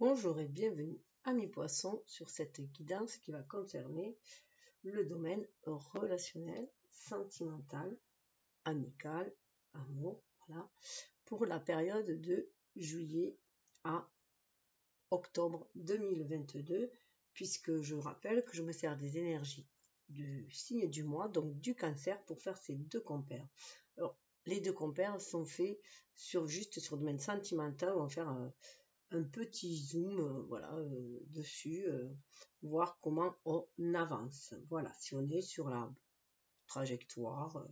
Bonjour et bienvenue amis poissons sur cette guidance qui va concerner le domaine relationnel, sentimental, amical, amour, voilà, pour la période de juillet à octobre 2022, puisque je rappelle que je me sers des énergies du signe du mois, donc du Cancer, pour faire ces deux compères. Alors, les deux compères sont faits juste sur le domaine sentimental. On va faire un petit zoom dessus, voir comment on avance. Voilà, si on est sur la trajectoire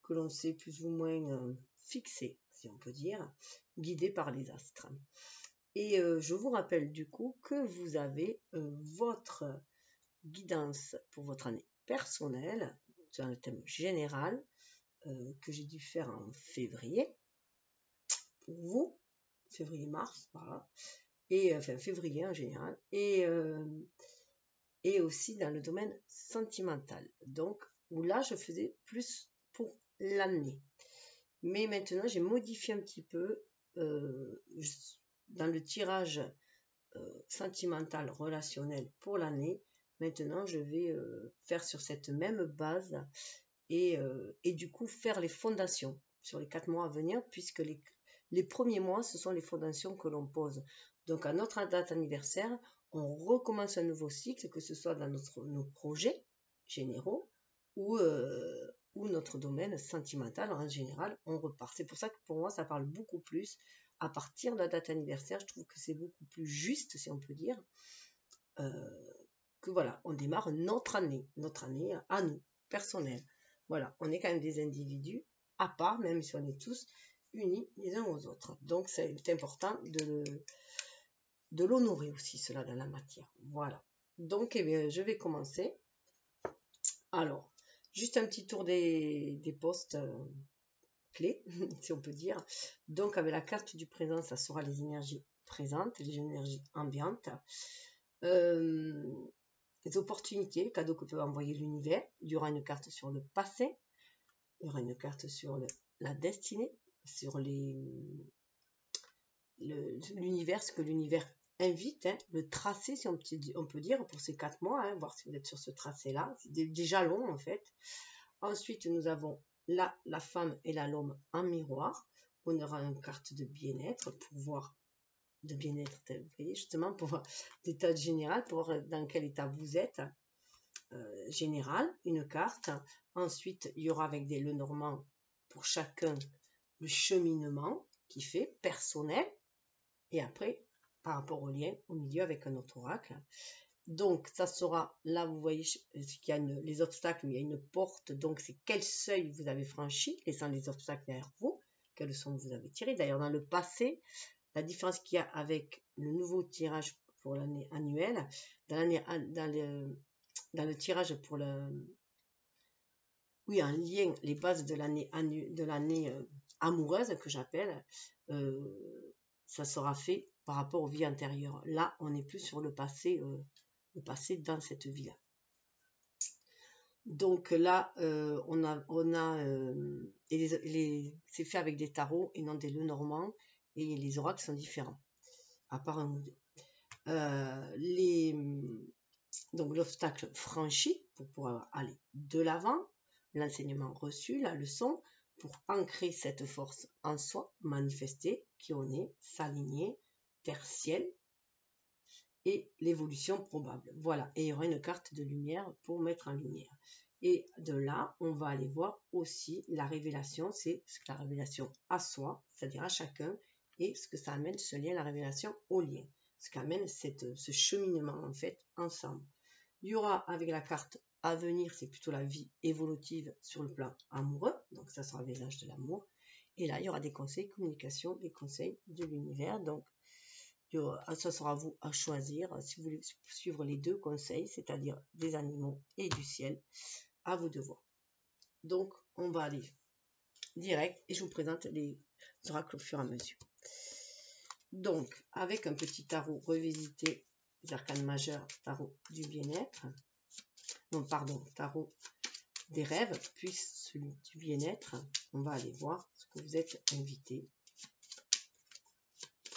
que l'on sait plus ou moins fixée, si on peut dire, guidée par les astres. Et je vous rappelle du coup que vous avez votre guidance pour votre année personnelle, sur un thème général que j'ai dû faire en février, pour vous, février-mars, voilà, et enfin février en général, et aussi dans le domaine sentimental, donc où là je faisais plus pour l'année, mais maintenant j'ai modifié un petit peu dans le tirage sentimental relationnel pour l'année. Maintenant je vais faire sur cette même base et du coup faire les fondations sur les 4 mois à venir, puisque les premiers mois ce sont les fondations que l'on pose. Donc à notre date anniversaire, on recommence un nouveau cycle, que ce soit dans nos projets généraux ou notre domaine sentimental. En général, on repart. C'est pour ça que pour moi, ça parle beaucoup plus à partir de la date anniversaire. Je trouve que c'est beaucoup plus juste, si on peut dire, que voilà, on démarre notre année à nous, personnelle. Voilà, on est quand même des individus à part, même si on est tous unis les uns aux autres. Donc c'est important de l'honorer aussi, cela, dans la matière. Voilà. Donc eh bien, je vais commencer. Alors, juste un petit tour des postes clés, si on peut dire. Donc avec la carte du présent, ça sera les énergies présentes, les énergies ambiantes, les opportunités, les cadeaux que peut envoyer l'univers. Il y aura une carte sur le passé, il y aura une carte sur la destinée, sur l'univers, ce que l'univers invite, le tracé, si on peut dire, pour ces 4 mois, voir si vous êtes sur ce tracé-là. C'est des jalons, en fait. Ensuite, nous avons la femme et l'homme en miroir. On aura une carte de bien-être pour voir, de bien-être, vous voyez, justement, pour voir l'état général, pour voir dans quel état vous êtes. Général, une carte. Ensuite, il y aura avec le normand pour chacun le cheminement qui fait personnel, et après par rapport au lien au milieu avec un autre oracle. Donc ça sera là, vous voyez qu'il y a les obstacles, mais il y a une porte, donc c'est quel seuil vous avez franchi, laissant les obstacles derrière vous, quelles leçons vous avez tirées. D'ailleurs, dans le passé, la différence qu'il y a avec le nouveau tirage pour l'année annuelle, dans le tirage pour un lien, les bases de l'année amoureuse que j'appelle, ça sera fait par rapport aux vies antérieures. Là, on n'est plus sur le passé dans cette vie-là. Donc là, c'est fait avec des tarots et non des Lenormand, et les oracles sont différents, à part un ou deux. Donc l'obstacle franchi pour pouvoir aller de l'avant, l'enseignement reçu, la leçon, pour ancrer cette force en soi, manifester qui on est, s'aligner, terre-ciel, et l'évolution probable. Voilà, et il y aura une carte de lumière pour mettre en lumière. Et de là, on va aller voir aussi la révélation, c'est ce que la révélation à soi, c'est-à-dire à chacun, et ce que ça amène, ce lien, la révélation au lien, ce qu'amène ce cheminement en fait ensemble. Il y aura avec la carte à venir, c'est plutôt la vie évolutive sur le plan amoureux, donc ça sera le visage de l'amour. Et là, il y aura des conseils communication, des conseils de l'univers, donc ça sera à vous à choisir si vous voulez suivre les deux conseils, c'est-à-dire des animaux et du ciel, à vous de voir. Donc, on va aller direct et je vous présente les oracles au fur et à mesure. Donc, avec un petit tarot revisité, les arcanes majeurs, tarot du bien-être, non pardon, tarot des rêves, puis celui du bien-être, on va aller voir ce que vous êtes invité.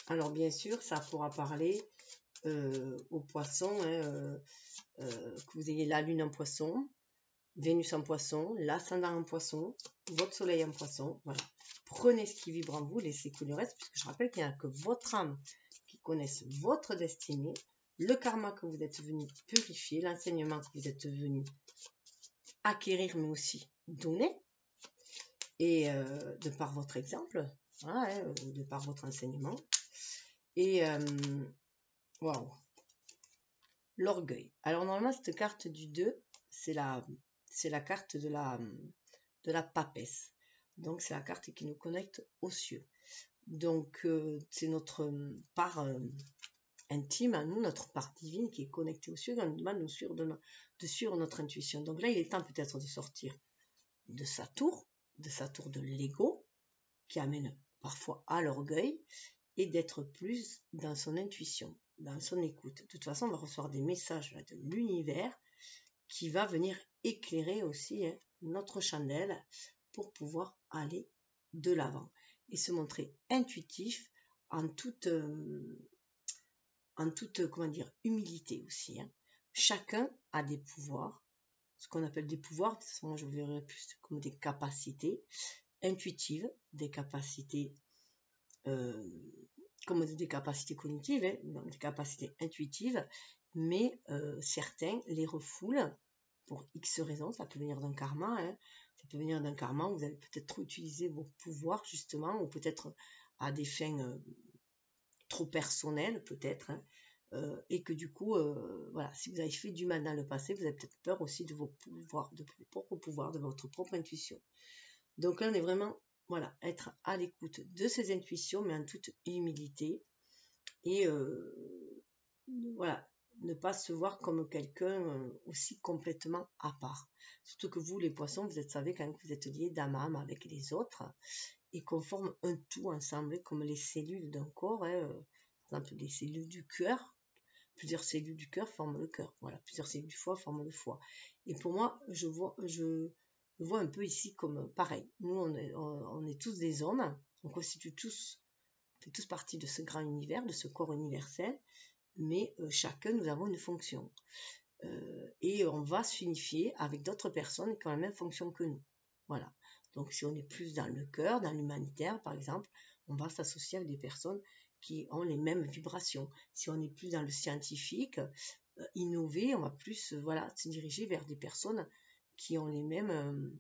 Alors bien sûr, ça pourra parler au poisson, hein, que vous ayez la lune en poisson, Vénus en poisson, l'ascendant en poisson, votre soleil en poisson, voilà. Prenez ce qui vibre en vous, laissez couler le reste, puisque je rappelle qu'il n'y a que votre âme qui connaisse votre destinée, le karma que vous êtes venu purifier, l'enseignement que vous êtes venu acquérir, mais aussi donner, et de par votre exemple, voilà, de par votre enseignement, et waouh, l'orgueil. Alors normalement, cette carte du 2, c'est la carte de la papesse. Donc c'est la carte qui nous connecte aux cieux. Donc c'est notre part intime à nous, notre part divine qui est connectée aux cieux, dans nous demande de suivre notre intuition. Donc là, il est temps peut-être de sortir de sa tour de l'ego, qui amène parfois à l'orgueil, et d'être plus dans son intuition, dans son écoute. De toute façon, on va recevoir des messages là, de l'univers qui va venir éclairer aussi notre chandelle pour pouvoir aller de l'avant et se montrer intuitif en toute comment dire, humilité aussi. Hein. Chacun a des pouvoirs, ce qu'on appelle des pouvoirs, moi je verrais plus comme des capacités intuitives, des capacités comme des capacités cognitives, hein, donc des capacités intuitives, mais certains les refoulent pour X raisons. Ça peut venir d'un karma, hein, ça peut venir d'un karma où vous allez peut-être trop utiliser vos pouvoirs justement, ou peut-être à des fins trop personnelles peut-être, hein, et que du coup, voilà, si vous avez fait du mal dans le passé, vous avez peut-être peur aussi de vos pouvoirs, de vos propres pouvoirs, de votre propre intuition. Donc là, on est vraiment, voilà, être à l'écoute de ses intuitions, mais en toute humilité, et voilà, ne pas se voir comme quelqu'un aussi complètement à part. Surtout que vous, les poissons, vous savez quand même que vous êtes liés d'âme à âme avec les autres, et qu'on forme un tout ensemble, comme les cellules d'un corps, hein, par exemple les cellules du cœur. Plusieurs cellules du cœur forment le cœur. Voilà, plusieurs cellules du foie forment le foie. Et pour moi, je vois un peu ici comme pareil. Nous, on est tous des hommes. On constitue tous, on fait tous partie de ce grand univers, de ce corps universel. Mais chacun, nous avons une fonction. Et on va s'unifier avec d'autres personnes qui ont la même fonction que nous. Voilà. Donc, si on est plus dans le cœur, dans l'humanitaire, par exemple, on va s'associer avec des personnes qui ont les mêmes vibrations. Si on est plus dans le scientifique, innover, on va plus voilà, se diriger vers des personnes qui ont les mêmes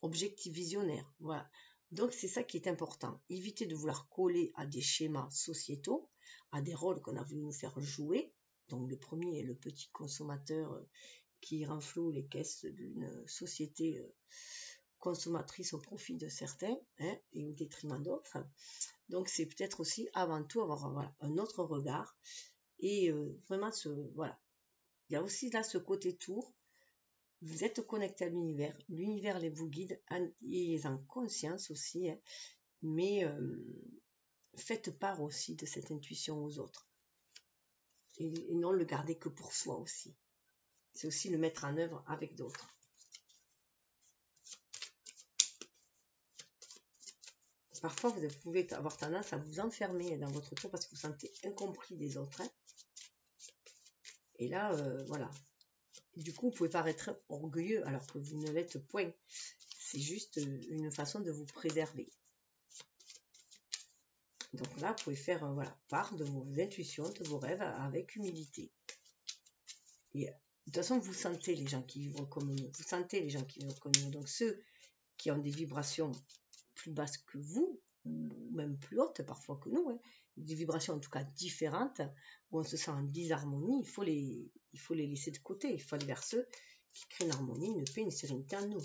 objectifs visionnaires. Voilà. Donc c'est ça qui est important. Éviter de vouloir coller à des schémas sociétaux, à des rôles qu'on a voulu nous faire jouer. Donc le premier est le petit consommateur qui renfloue les caisses d'une société consommatrice au profit de certains, hein, et au détriment d'autres. Donc c'est peut-être aussi avant tout avoir voilà, un autre regard, et vraiment voilà. Il y a aussi là ce côté tour. Vous êtes connecté à l'univers. L'univers vous guide, ayez en conscience aussi, hein, mais faites part aussi de cette intuition aux autres. Et non le garder que pour soi aussi. C'est aussi le mettre en œuvre avec d'autres. Parfois, vous pouvez avoir tendance à vous enfermer dans votre tour parce que vous vous sentez incompris des autres. Hein. Et là, voilà. Et du coup, vous pouvez paraître orgueilleux alors que vous ne l'êtes point. C'est juste une façon de vous préserver. Donc là, vous pouvez faire voilà, part de vos intuitions, de vos rêves avec humilité. Et de toute façon, vous sentez les gens qui vivent comme nous. Vous sentez les gens qui vivent comme nous. Donc ceux qui ont des vibrations plus basses que vous, ou même plus hautes parfois que nous, hein, des vibrations en tout cas différentes, où on se sent en disharmonie, il faut les laisser de côté. Il faut aller vers ceux qui créent une harmonie, une paix, une sérénité en nous.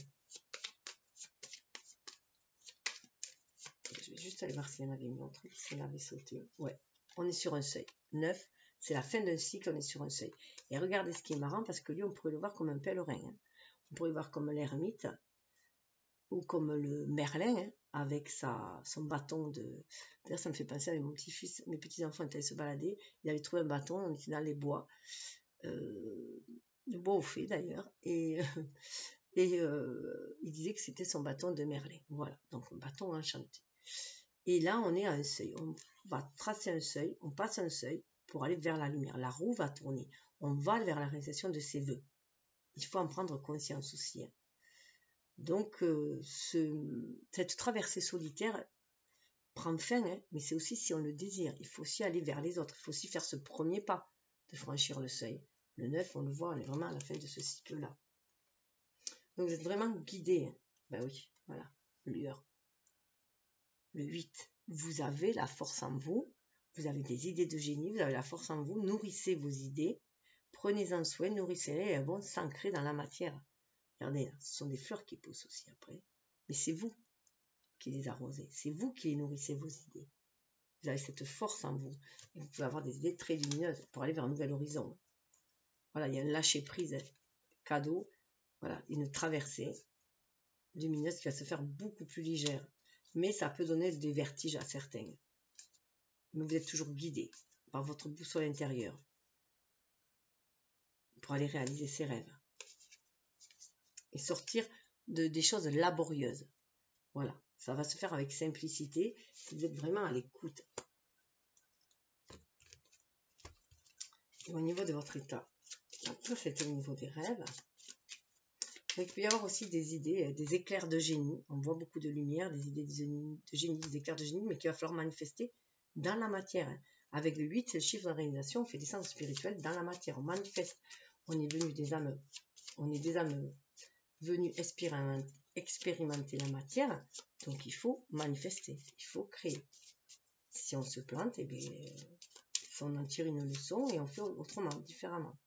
Je vais juste aller voir s'il y en avait une autre, si elle avait sauté. Ouais, on est sur un seuil. 9, c'est la fin d'un cycle, on est sur un seuil. Et regardez ce qui est marrant, parce que lui, on pourrait le voir comme un pèlerin. Hein. On pourrait le voir comme l'ermite, ou comme le Merlin, hein, avec son bâton de... D'ailleurs, ça me fait penser avec mon petit-fils, mes petits-enfants étaient allés se balader, il avait trouvé un bâton, on était dans les bois, le bois au fait d'ailleurs, et il disait que c'était son bâton de Merlin. Voilà, donc un bâton enchanté. Et là, on est à un seuil, on va tracer un seuil, on passe un seuil pour aller vers la lumière. La roue va tourner. On va vers la réalisation de ses vœux. Il faut en prendre conscience aussi. Donc, cette traversée solitaire prend fin, mais c'est aussi si on le désire. Il faut aussi aller vers les autres. Il faut aussi faire ce premier pas de franchir le seuil. Le 9, on le voit, on est vraiment à la fin de ce cycle-là. Donc, vous êtes vraiment guidé. Ben oui, voilà, lueur. Le 8, vous avez la force en vous. Vous avez des idées de génie, vous avez la force en vous. Nourrissez vos idées. Prenez-en soin, nourrissez-les et elles vont s'ancrer dans la matière. Regardez, là, ce sont des fleurs qui poussent aussi après. Mais c'est vous qui les arrosez. C'est vous qui les nourrissez, vos idées. Vous avez cette force en vous. Et vous pouvez avoir des idées très lumineuses pour aller vers un nouvel horizon. Voilà, il y a un lâcher-prise cadeau. Voilà, une traversée lumineuse qui va se faire beaucoup plus légère. Mais ça peut donner des vertiges à certains. Mais vous êtes toujours guidé par votre boussole intérieure pour aller réaliser ses rêves. Et sortir des choses laborieuses. Voilà, ça va se faire avec simplicité si vous êtes vraiment à l'écoute. Et au niveau de votre état, ça c'était au niveau des rêves. Donc, il peut y avoir aussi des idées, des éclairs de génie. On voit beaucoup de lumière, des idées de génie, des éclairs de génie, mais qu'il va falloir manifester dans la matière. Avec le 8, c'est le chiffre de réalisation, on fait des sens spirituels dans la matière. On manifeste. On est des âmes venues expérimenter la matière. Donc, il faut manifester, il faut créer. Si on se plante, eh bien, on en tire une leçon et on fait autrement, différemment.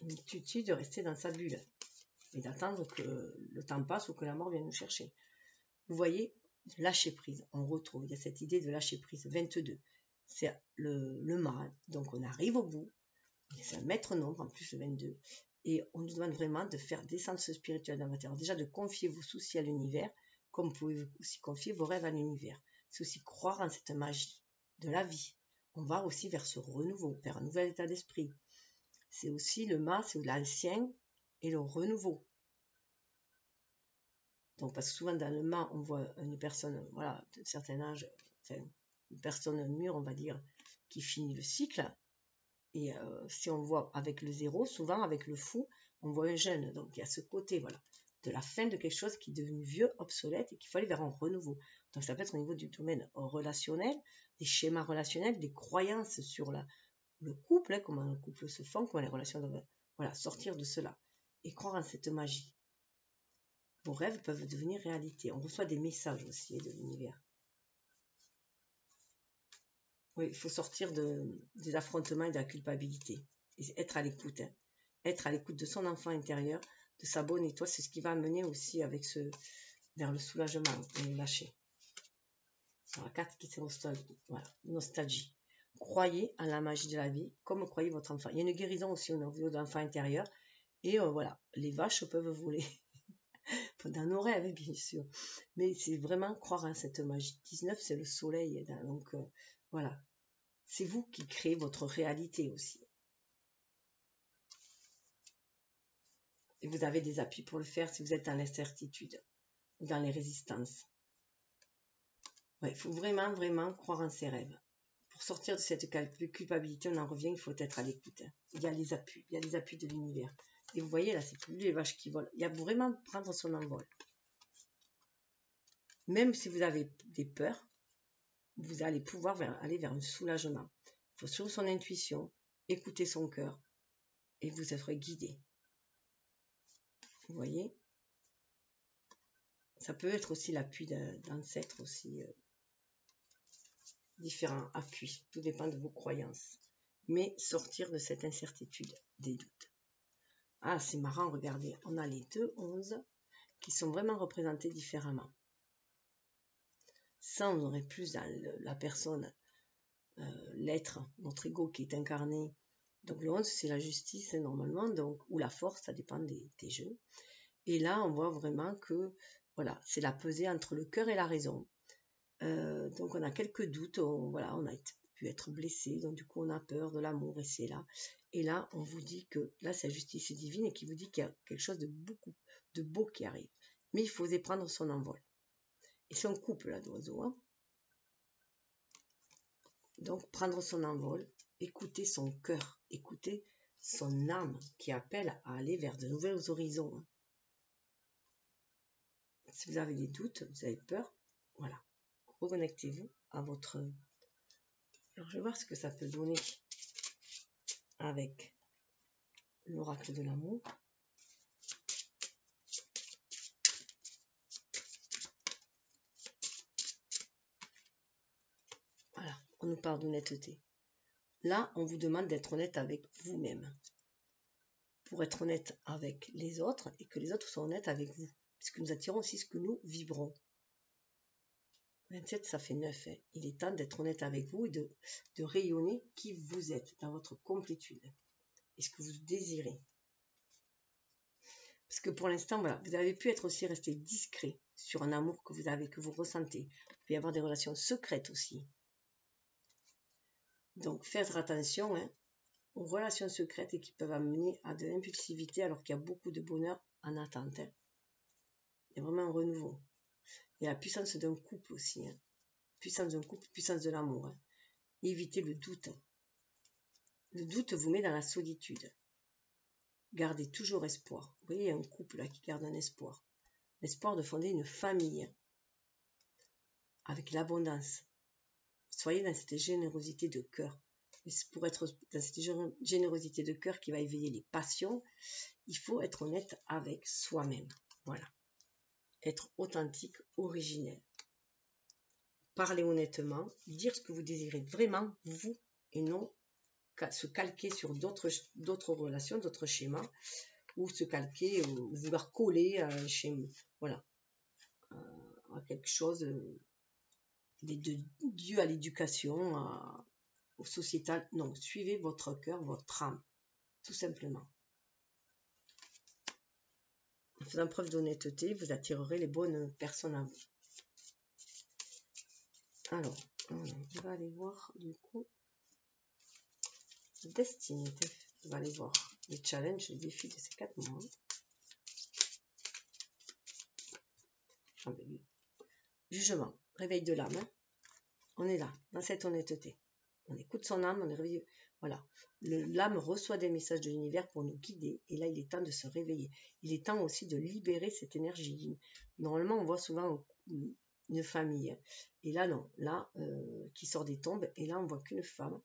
Inutile de rester dans sa bulle et d'attendre que le temps passe ou que la mort vienne nous chercher. Vous voyez, lâcher prise, on retrouve, il y a cette idée de lâcher prise. 22, c'est le mal, donc on arrive au bout, c'est un maître nombre en plus le 22, et on nous demande vraiment de faire descendre ce spirituel dans la matière. Déjà de confier vos soucis à l'univers, comme vous pouvez aussi confier vos rêves à l'univers. C'est aussi croire en cette magie de la vie. On va aussi vers ce renouveau, vers un nouvel état d'esprit. C'est aussi le mât, c'est l'ancien et le renouveau. Donc, parce que souvent dans le mât, on voit une personne, voilà, d'un certain âge, enfin, une personne mûre, on va dire, qui finit le cycle. Et si on voit avec le 0, souvent avec le fou, on voit un jeune. Donc, il y a ce côté, voilà, de la fin de quelque chose qui est devenu vieux, obsolète, et qu'il faut aller vers un renouveau. Donc, ça peut être au niveau du domaine relationnel, des schémas relationnels, des croyances sur le couple, comment le couple se forme, comment les relations doivent, voilà, sortir de cela et croire en cette magie. Vos rêves peuvent devenir réalité. On reçoit des messages aussi de l'univers. Oui, il faut sortir des affrontements et de la culpabilité et être à l'écoute. Être à l'écoute de son enfant intérieur, de sa bonne étoile, c'est ce qui va amener aussi avec vers le soulagement et le lâcher. Sur la carte qui c'est voilà, nostalgie. Croyez en la magie de la vie, comme croyez votre enfant. Il y a une guérison aussi au niveau de l'enfant intérieur. Et voilà, les vaches peuvent voler. Dans nos rêves, bien sûr. Mais c'est vraiment croire en cette magie. 19, c'est le soleil. Donc, voilà. C'est vous qui créez votre réalité aussi. Et vous avez des appuis pour le faire si vous êtes dans l'incertitude ou dans les résistances. Ouais, il faut vraiment, vraiment croire en ses rêves. Pour sortir de cette culpabilité, on en revient, il faut être à l'écoute. Il y a les appuis de l'univers. Et vous voyez, là, c'est plus les vaches qui volent. Il y a vraiment prendre son envol. Même si vous avez des peurs, vous allez pouvoir aller vers un soulagement. Il faut suivre son intuition, écouter son cœur, et vous serez guidé. Vous voyez? Ça peut être aussi l'appui d'ancêtres aussi. Différents appuis. Tout dépend de vos croyances. Mais sortir de cette incertitude, des doutes. Ah, c'est marrant, regardez. On a les 2 11 qui sont vraiment représentés différemment. Ça, on aurait plus dans la personne, l'être, notre ego qui est incarné. Donc le 11, c'est la justice normalement, donc, ou la force, ça dépend des jeux. Et là, on voit vraiment que voilà, c'est la pesée entre le cœur et la raison. Donc on a quelques doutes, on a pu être blessé, donc du coup on a peur de l'amour et c'est là. Et là, on vous dit que là, c'est la justice divine et qui vous dit qu'il y a quelque chose de beau qui arrive. Mais il faut oser prendre son envol. Et c'est un couple là d'oiseaux. Hein. Donc, prendre son envol, écouter son cœur, écouter son âme qui appelle à aller vers de nouveaux horizons. Si vous avez des doutes, vous avez peur, voilà. Reconnectez-vous à votre... Alors, je vais voir ce que ça peut donner avec l'oracle de l'amour. Voilà, on nous parle d'honnêteté. Là, on vous demande d'être honnête avec vous-même. Pour être honnête avec les autres et que les autres soient honnêtes avec vous. Puisque nous attirons aussi ce que nous vibrons. 27, ça fait 9. Hein. Il est temps d'être honnête avec vous et de rayonner qui vous êtes dans votre complétude. Et ce que vous désirez. Parce que pour l'instant, voilà, vous avez pu être aussi resté discret sur un amour que vous avez, que vous ressentez. Vous pouvez avoir des relations secrètes aussi. Donc, faites attention aux relations secrètes et qui peuvent amener à de l'impulsivité alors qu'il y a beaucoup de bonheur en attente. Hein. Il y a vraiment un renouveau. Et la puissance d'un couple aussi. Hein. Puissance d'un couple, puissance de l'amour. Hein. Évitez le doute. Le doute vous met dans la solitude. Gardez toujours espoir. Vous voyez, il y a un couple là qui garde un espoir. L'espoir de fonder une famille. Avec l'abondance. Soyez dans cette générosité de cœur. Et pour être dans cette générosité de cœur qui va éveiller les passions, il faut être honnête avec soi-même. Voilà. Être authentique, originel. Parler honnêtement, dire ce que vous désirez vraiment, vous, et non se calquer sur d'autres relations, d'autres schémas, ou se calquer, ou vouloir coller à un schéma, voilà, à quelque chose dû à l'éducation, au sociétal. Non, suivez votre cœur, votre âme, tout simplement. En faisant preuve d'honnêteté, vous attirerez les bonnes personnes à vous. Alors, on va aller voir du coup Destinée. On va aller voir les challenges, les défis de ces 4 mois. Jugement, réveil de l'âme. Hein. On est là, dans cette honnêteté. On écoute son âme, on est réveillé. Voilà. L'âme reçoit des messages de l'univers pour nous guider. Et là, il est temps de se réveiller. Il est temps aussi de libérer cette énergie. Normalement, on voit souvent une famille. Et là, non. Là, qui sort des tombes. Et là, on voit qu'une femme.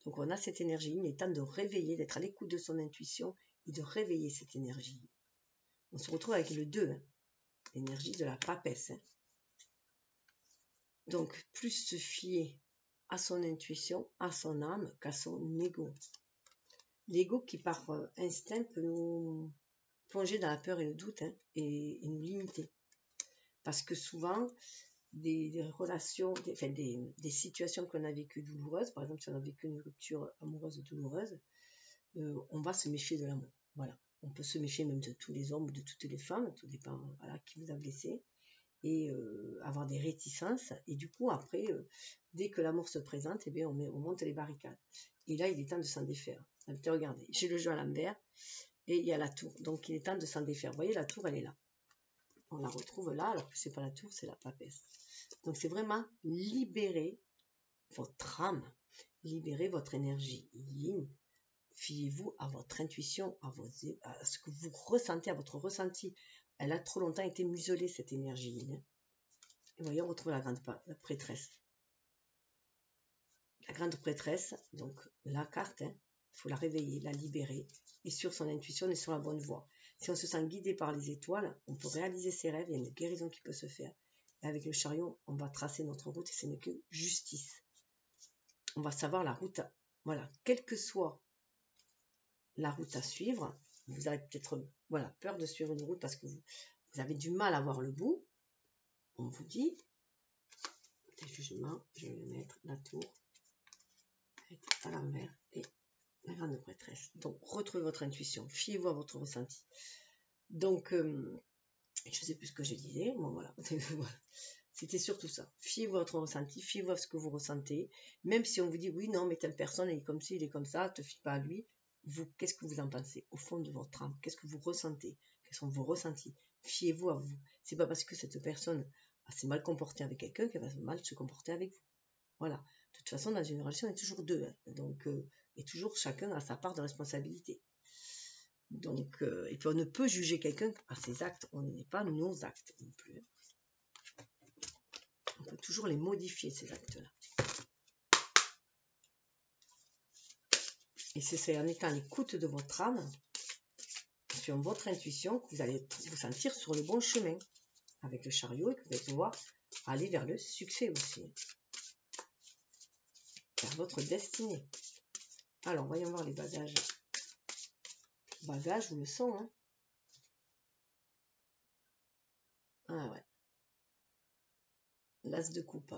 Donc, on a cette énergie. Il est temps de réveiller, d'être à l'écoute de son intuition et de réveiller cette énergie. On se retrouve avec le 2. Hein. L'énergie de la papesse. Hein. Donc, plus se fier à son intuition, à son âme, qu'à son ego. L'ego qui, par instinct, peut nous plonger dans la peur et le doute hein, et nous limiter. Parce que souvent, des relations, des situations qu'on a vécues douloureuses, par exemple, si on a vécu une rupture amoureuse douloureuse, on va se méfier de l'amour. Voilà. On peut se méfier même de tous les hommes ou de toutes les femmes, tout dépend voilà, qui vous a blessé. Et avoir des réticences et du coup après dès que l'amour se présente eh bien, on monte les barricades et là il est temps de s'en défaire. Regardez, j'ai le jeu à l'envers et il y a la tour, donc il est temps de s'en défaire. Vous voyez, la tour elle est là, on la retrouve là alors que c'est pas la tour, c'est la papesse. Donc c'est vraiment libérer votre âme, libérer votre énergie yin. Fiez-vous à votre intuition, à ce que vous ressentez, à votre ressenti. Elle a trop longtemps été muselée, cette énergie. Hein. Et voyez, on retrouve la grande prêtresse. La grande prêtresse, donc la carte, il faut la réveiller, la libérer, et sur son intuition et sur la bonne voie. Si on se sent guidé par les étoiles, on peut réaliser ses rêves, il y a une guérison qui peut se faire. Et avec le chariot, on va tracer notre route, et ce n'est que justice. On va savoir la route, voilà, quelle que soit la route à suivre, vous avez peut-être peur de suivre une route parce que vous avez du mal à voir le bout. On vous dit, des jugements, je vais mettre la tour à l'envers et la grande prêtresse. Donc, retrouvez votre intuition, fiez-vous à votre ressenti. Donc, je ne sais plus ce que je disais, bon voilà, c'était surtout ça. Fiez-vous à votre ressenti, fiez-vous à ce que vous ressentez, même si on vous dit, oui, non, mais telle personne, il est comme ci, il est comme ça, te fie pas à lui. Vous, qu'est-ce que vous en pensez au fond de votre âme? Qu'est-ce que vous ressentez? Quels sont vos ressentis? Fiez-vous à vous. C'est pas parce que cette personne s'est mal comportée avec quelqu'un qu'elle va mal se comporter avec vous. Voilà. De toute façon, dans une relation, on est toujours deux. Hein. Donc, et toujours chacun a sa part de responsabilité. Donc, et puis on ne peut juger quelqu'un à ses actes. On n'est pas nos actes non plus. On peut toujours les modifier, ces actes-là. Et c'est en étant à l'écoute de votre âme, sur votre intuition, que vous allez vous sentir sur le bon chemin avec le chariot et que vous allez pouvoir aller vers le succès aussi. Vers votre destinée. Alors, voyons voir les bagages. Bagages ou leçons, hein. Ah ouais. L'as de coupe.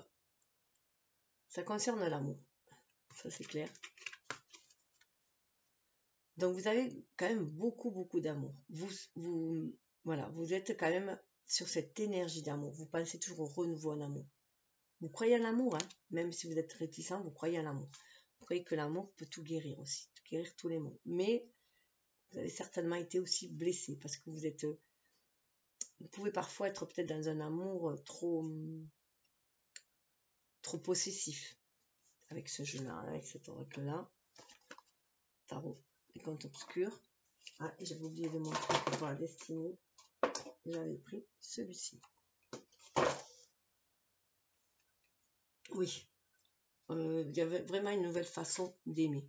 Ça concerne l'amour. Ça, c'est clair. Donc, vous avez quand même beaucoup d'amour. Voilà, vous êtes quand même sur cette énergie d'amour. Vous pensez toujours au renouveau en amour. Vous croyez à l'amour, hein, même si vous êtes réticent, vous croyez à l'amour. Vous croyez que l'amour peut tout guérir aussi, tout guérir tous les maux. Mais vous avez certainement été aussi blessé parce que vous pouvez parfois être peut-être dans un amour trop possessif avec ce jeu-là, avec cet oracle-là. Tarot, les comptes obscurs. Ah, et j'avais oublié de montrer que pour la destinée, j'avais pris celui-ci. Oui, il y avait vraiment une nouvelle façon d'aimer.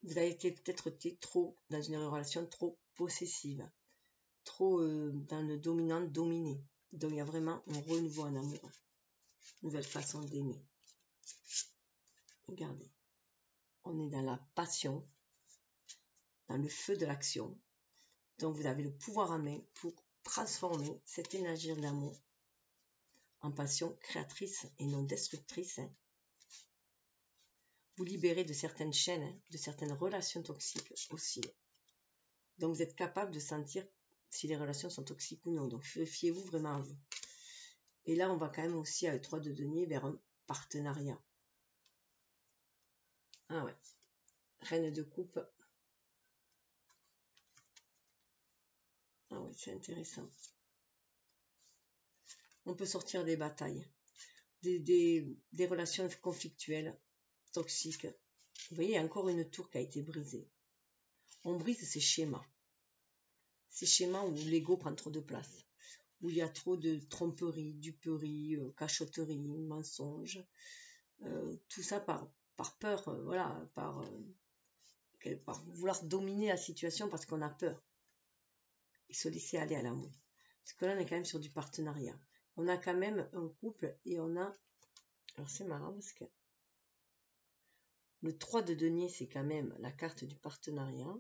Vous avez peut-être été trop dans une relation trop possessive, trop dans le dominant-dominé. Donc il y a vraiment un renouveau en amour, une nouvelle façon d'aimer. Regardez, on est dans la passion, dans le feu de l'action. Donc vous avez le pouvoir en main pour transformer cette énergie d'amour en passion créatrice et non destructrice. Vous libérez de certaines chaînes, de certaines relations toxiques aussi. Donc vous êtes capable de sentir si les relations sont toxiques ou non. Donc fiez-vous vraiment à vous. Et là, on va quand même aussi avec 3 de denier vers un partenariat. Ah ouais. Reine de coupe. Ah ouais, c'est intéressant. On peut sortir des batailles, des relations conflictuelles, toxiques. Vous voyez, il y a encore une tour qui a été brisée. On brise ces schémas. Ces schémas où l'ego prend trop de place. Où il y a trop de tromperie, duperie, cachotterie, mensonge. Tout ça par peur, voilà, par vouloir dominer la situation parce qu'on a peur. Et se laisser aller à l'amour. Parce que là, on est quand même sur du partenariat. On a quand même un couple et on a... Alors, c'est marrant parce que le 3 de denier, c'est quand même la carte du partenariat.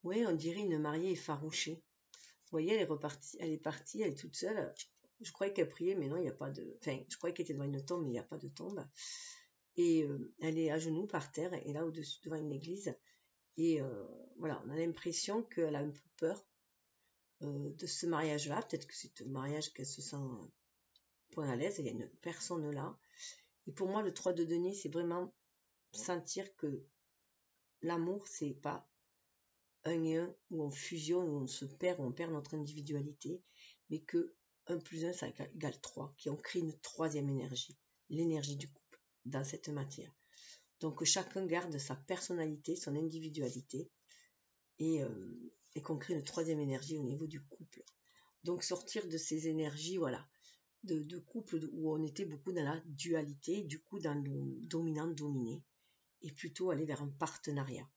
Oui, on dirait une mariée effarouchée. Vous voyez, elle est repartie, elle est partie, elle est toute seule. Je croyais qu'elle priait, mais non, il n'y a pas de... Enfin, je croyais qu'elle était devant une tombe, mais il n'y a pas de tombe. Et elle est à genoux par terre, et là, au-dessus, devant une église. Et voilà, on a l'impression qu'elle a un peu peur de ce mariage-là. Peut-être que c'est un mariage qu'elle se sent point à l'aise. Il y a une personne là. Et pour moi, le 3 de denier, c'est vraiment sentir que l'amour, c'est pas un et un où on fusionne, où on se perd, où on perd notre individualité, mais que 1 plus 1, ça égale 3, qui ont créé une troisième énergie, l'énergie du couple, dans cette matière. Donc chacun garde sa personnalité, son individualité, et qu'on crée une troisième énergie au niveau du couple. Donc sortir de ces énergies, voilà, de couple où on était beaucoup dans la dualité, du coup dans le dominant-dominé, et plutôt aller vers un partenariat,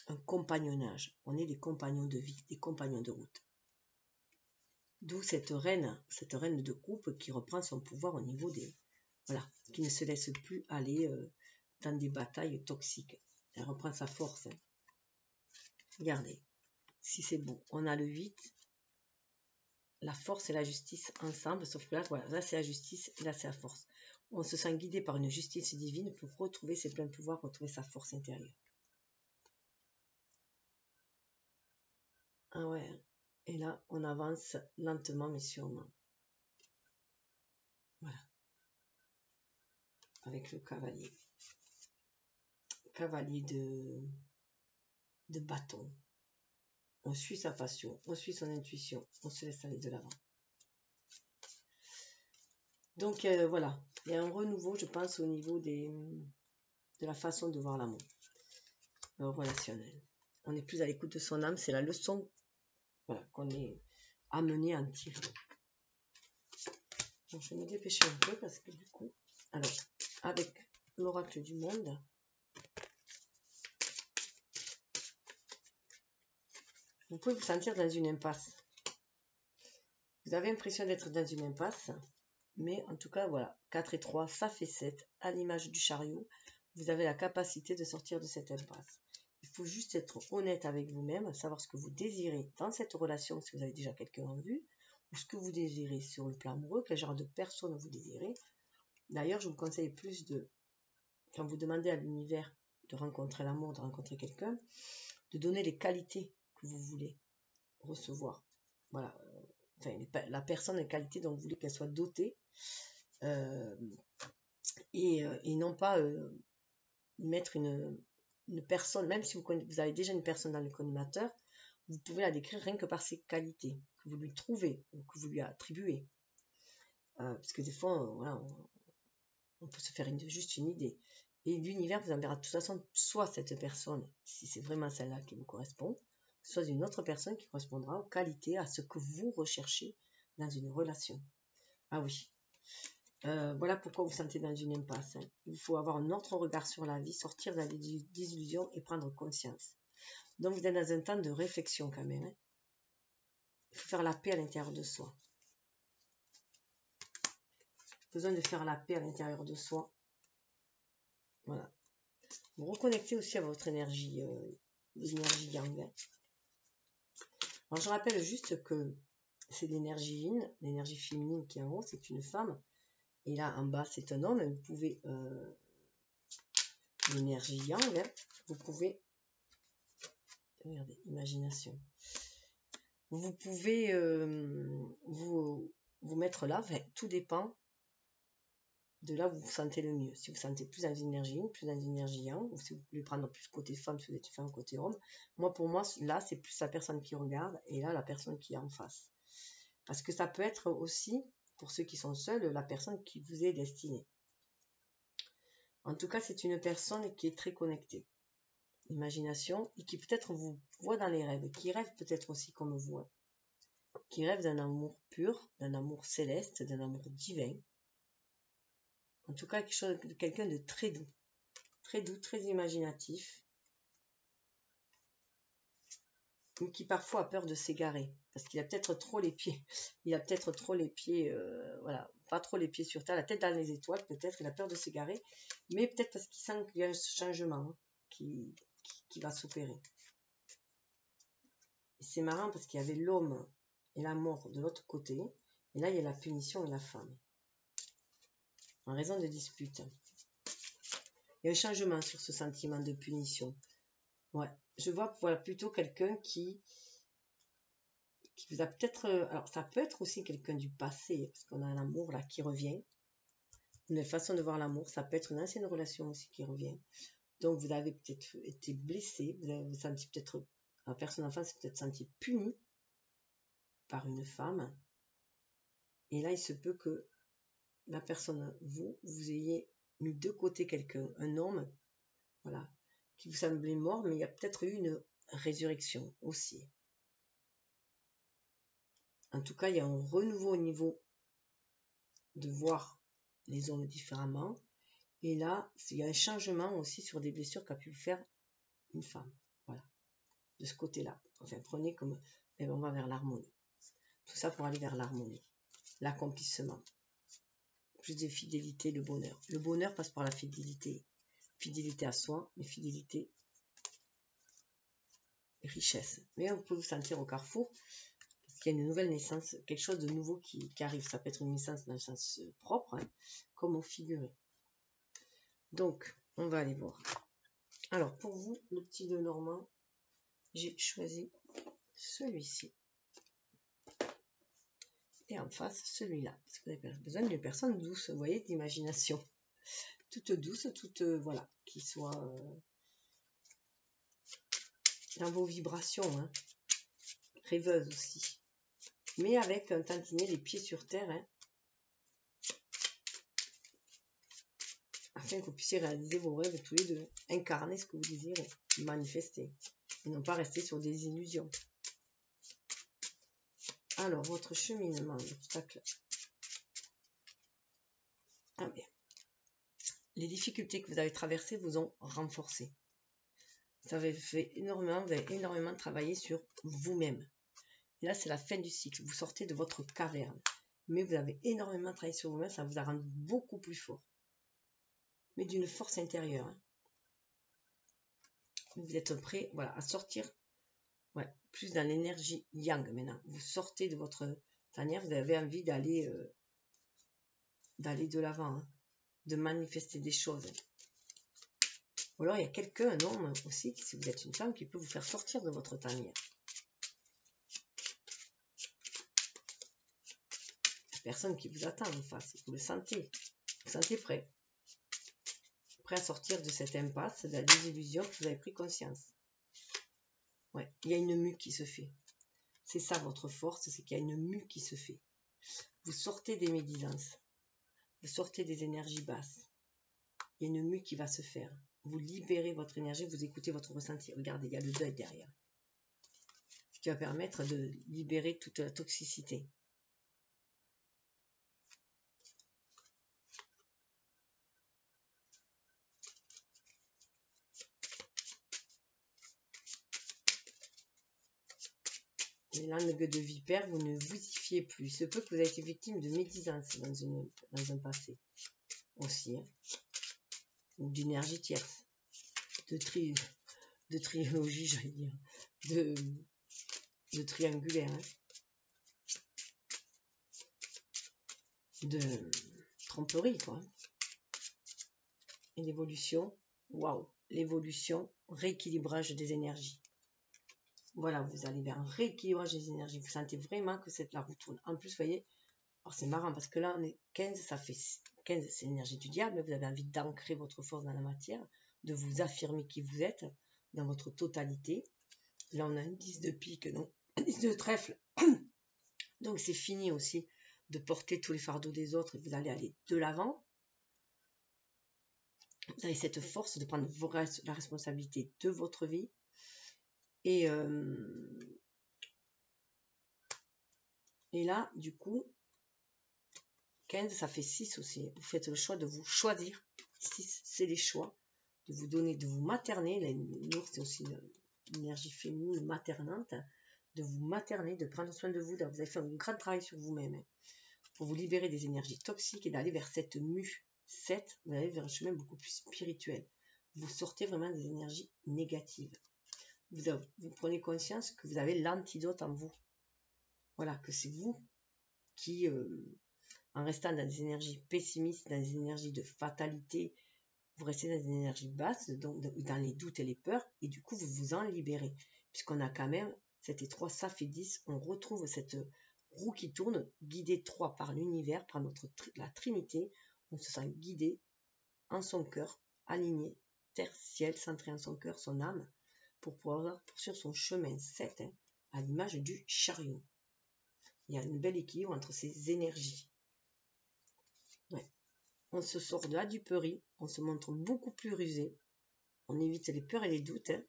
un compagnonnage. On est des compagnons de vie, des compagnons de route. D'où cette reine de couple qui reprend son pouvoir au niveau des... Voilà, qui ne se laisse plus aller dans des batailles toxiques. Elle reprend sa force. Hein. Regardez, si c'est beau. On a le 8, la force et la justice ensemble, sauf que là, voilà, là c'est la justice et là c'est la force. On se sent guidé par une justice divine pour retrouver ses pleins pouvoirs, retrouver sa force intérieure. Ah ouais, et là on avance lentement mais sûrement. Voilà. Avec le cavalier. Cavalier de bâton. On suit sa passion, on suit son intuition, on se laisse aller de l'avant. Donc voilà, il y a un renouveau, je pense, au niveau de la façon de voir l'amour relationnel. On est plus à l'écoute de son âme, c'est la leçon voilà, qu'on est amené à en tirer. Donc, je vais me dépêcher un peu parce que du coup, alors, avec l'oracle du monde, vous pouvez vous sentir dans une impasse. Vous avez l'impression d'être dans une impasse, mais en tout cas, voilà, 4 et 3, ça fait 7, à l'image du chariot, vous avez la capacité de sortir de cette impasse. Il faut juste être honnête avec vous-même, savoir ce que vous désirez dans cette relation, si vous avez déjà quelqu'un en vue, ou ce que vous désirez sur le plan amoureux, quel genre de personne vous désirez. D'ailleurs, je vous conseille plus de, quand vous demandez à l'univers de rencontrer l'amour, de rencontrer quelqu'un, de donner les qualités que vous voulez recevoir. Voilà, enfin, la personne, les qualités dont vous voulez qu'elle soit dotée, et non pas mettre une personne, même si vous avez déjà une personne dans le collimateur, vous pouvez la décrire rien que par ses qualités, que vous lui trouvez, ou que vous lui attribuez. Parce que des fois, voilà, on peut se faire juste une idée. Et l'univers vous enverra de toute façon soit cette personne, si c'est vraiment celle-là qui vous correspond, soit une autre personne qui correspondra aux qualités, à ce que vous recherchez dans une relation. Ah oui. Voilà pourquoi vous vous sentez dans une impasse. Hein. Il faut avoir un autre regard sur la vie, sortir de la désillusion et prendre conscience. Donc vous êtes dans un temps de réflexion quand même. Hein. Il faut faire la paix à l'intérieur de soi. Besoin de faire la paix à l'intérieur de soi. Voilà. Vous reconnectez aussi à votre énergie, l'énergie yang. Hein. Alors je rappelle juste que c'est l'énergie yin, l'énergie féminine qui est en haut, c'est une femme. Et là en bas c'est un homme. Vous pouvez l'énergie yang, hein, vous pouvez regardez, imagination. Vous pouvez vous mettre là, enfin, tout dépend de là où vous vous sentez le mieux. Si vous sentez plus dans l'énergie yin, plus dans l'énergie yang, ou si vous voulez prendre plus côté femme, si vous êtes femme côté homme. Moi, pour moi, là, c'est plus la personne qui regarde et là, la personne qui est en face. Parce que ça peut être aussi, pour ceux qui sont seuls, la personne qui vous est destinée. En tout cas, c'est une personne qui est très connectée. Imagination, et qui peut-être vous voit dans les rêves, qui rêve peut-être aussi comme vous, hein, qui rêve d'un amour pur, d'un amour céleste, d'un amour divin. En tout cas, quelqu'un de très doux, très imaginatif, mais qui parfois a peur de s'égarer, parce qu'il a peut-être trop les pieds, voilà, pas trop les pieds sur terre, la tête dans les étoiles, peut-être, il a peur de s'égarer, mais peut-être parce qu'il sent qu'il y a un changement hein, qui va s'opérer. C'est marrant parce qu'il y avait l'homme et la mort de l'autre côté, et là il y a la punition et la femme, en raison de disputes. Il y a un changement sur ce sentiment de punition. Ouais, je vois voilà, plutôt quelqu'un qui vous a peut-être... alors, ça peut être aussi quelqu'un du passé, parce qu'on a l'amour là qui revient. Une façon de voir l'amour, ça peut être une ancienne relation aussi qui revient. Donc, vous avez peut-être été blessé, vous avez senti peut-être... La personne en face s'est peut-être senti punie par une femme. Et là, il se peut que la personne, vous ayez mis de côté quelqu'un, un homme, voilà, qui vous semblait mort, mais il y a peut-être eu une résurrection aussi. En tout cas, il y a un renouveau au niveau de voir les hommes différemment. Et là, il y a un changement aussi sur des blessures qu'a pu faire une femme. Voilà, de ce côté-là. Enfin, prenez comme, on va vers l'harmonie. Tout ça pour aller vers l'harmonie, l'accomplissement. Plus de fidélité, le bonheur. Le bonheur passe par la fidélité. Fidélité à soi, mais fidélité et richesse. Mais on peut vous sentir au carrefour, parce qu'il y a une nouvelle naissance, quelque chose de nouveau qui arrive. Ça peut être une naissance dans le sens propre, hein, comme au figuré. Donc, on va aller voir. Alors, pour vous, le petit de Normand, j'ai choisi celui-ci. Et en face, celui-là. Parce que vous avez besoin d'une personne douce, vous voyez, d'imagination. Toute douce, toute, voilà, qui soit dans vos vibrations, hein. Rêveuse aussi. Mais avec un tantinet les pieds sur terre, hein. afin que vous puissiez réaliser vos rêves tous les deux, incarner ce que vous désirez, manifester, et non pas rester sur des illusions. Alors, votre cheminement, l'obstacle. Ah bien. Les difficultés que vous avez traversées vous ont renforcé. Vous avez énormément travaillé sur vous-même. Là, c'est la fin du cycle. Vous sortez de votre caverne. Mais vous avez énormément travaillé sur vous-même. Ça vous a rendu beaucoup plus fort. Mais d'une force intérieure. Hein. Vous êtes prêt, voilà, à sortir plus dans l'énergie yang maintenant. Vous sortez de votre tanière. Vous avez envie d'aller de l'avant. Hein, de manifester des choses. Ou alors, il y a quelqu'un, un homme aussi, si vous êtes une femme, qui peut vous faire sortir de votre tanière. Personne qui vous attend en face, vous le sentez, vous sentez prêt à sortir de cette impasse, de la désillusion que vous avez pris conscience. Ouais, il y a une mue qui se fait. C'est ça votre force, c'est qu'il y a une mue qui se fait. Vous sortez des médisances, vous sortez des énergies basses. Il y a une mue qui va se faire. Vous libérez votre énergie, vous écoutez votre ressenti. Regardez, il y a le deuil derrière. Ce qui va permettre de libérer toute la toxicité. Les langues de vipère, vous ne vous y fiez plus. Il se peut que vous ayez été victime de médisance dans un passé aussi. Hein. Ou d'énergie tierce. De trilogie, j'allais dire. De triangulaire. Hein. De tromperie, quoi. Et l'évolution, waouh, l'évolution, rééquilibrage des énergies. Voilà, vous allez vers un rééquilibrage des énergies. Vous sentez vraiment que c'est la roue tourne. En plus, vous voyez, c'est marrant parce que là, on est 15, ça fait 15, c'est l'énergie du diable. Vous avez envie d'ancrer votre force dans la matière, de vous affirmer qui vous êtes dans votre totalité. Là, on a un 10 de pique, non, un 10 de trèfle. Donc, c'est fini aussi de porter tous les fardeaux des autres et vous allez aller de l'avant. Vous avez cette force de prendre la responsabilité de votre vie. Et là, du coup, 15, ça fait 6 aussi. Vous faites le choix de vous choisir. 6, c'est les choix. De vous donner, de vous materner. L'ours, c'est aussi une énergie féminine maternante. De vous materner, de prendre soin de vous. Vous avez fait un grand travail sur vous-même. Hein, pour vous libérer des énergies toxiques et d'aller vers cette mue 7. Vous allez vers un chemin beaucoup plus spirituel. Vous sortez vraiment des énergies négatives. Vous prenez conscience que vous avez l'antidote en vous. Voilà, que c'est vous qui, en restant dans des énergies pessimistes, dans des énergies de fatalité, vous restez dans des énergies basses, donc dans les doutes et les peurs, et du coup, vous vous en libérez. Puisqu'on a quand même, c'était 3, ça fait 10, on retrouve cette roue qui tourne, guidée 3 par l'univers, par la Trinité, on se sent guidé en son cœur, aligné, terre, ciel, centré en son cœur, son âme, pour pouvoir poursuivre son chemin 7, hein, à l'image du chariot. Il y a une belle équilibre entre ces énergies. Ouais. On se sort de la duperie, on se montre beaucoup plus rusé, on évite les peurs et les doutes. Hein.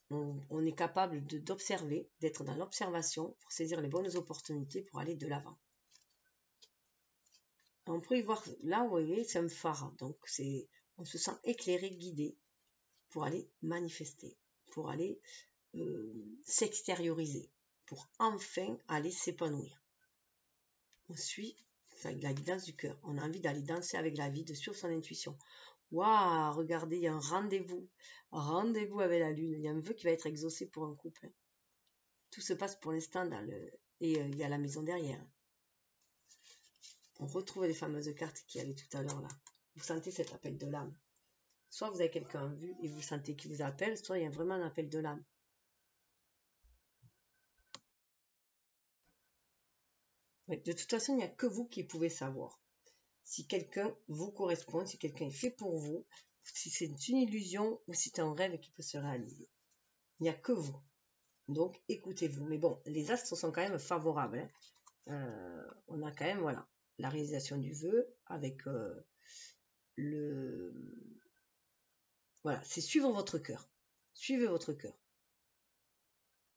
On est capable d'observer, d'être dans l'observation pour saisir les bonnes opportunités pour aller de l'avant. On peut y voir, là, vous voyez, c'est un phare. Donc, on se sent éclairé, guidé pour aller manifester, pour aller s'extérioriser, pour enfin aller s'épanouir. On suit la guidance du cœur. On a envie d'aller danser avec la vie, de suivre son intuition. Waouh, regardez, il y a un rendez-vous avec la lune. Il y a un vœu qui va être exaucé pour un couple. Tout se passe pour l'instant et il y a la maison derrière. On retrouve les fameuses cartes qu'il y avait tout à l'heure là. Vous sentez cet appel de l'âme. Soit vous avez quelqu'un en vue et vous sentez qu'il vous appelle, soit il y a vraiment un appel de l'âme. Mais de toute façon, il n'y a que vous qui pouvez savoir. Si quelqu'un vous correspond, si quelqu'un est fait pour vous, si c'est une illusion ou si c'est un rêve qui peut se réaliser. Il n'y a que vous. Donc, écoutez-vous. Mais bon, les astres sont quand même favorables. Hein. On a quand même, voilà, la réalisation du vœu avec Voilà, c'est suivre votre cœur. Suivez votre cœur.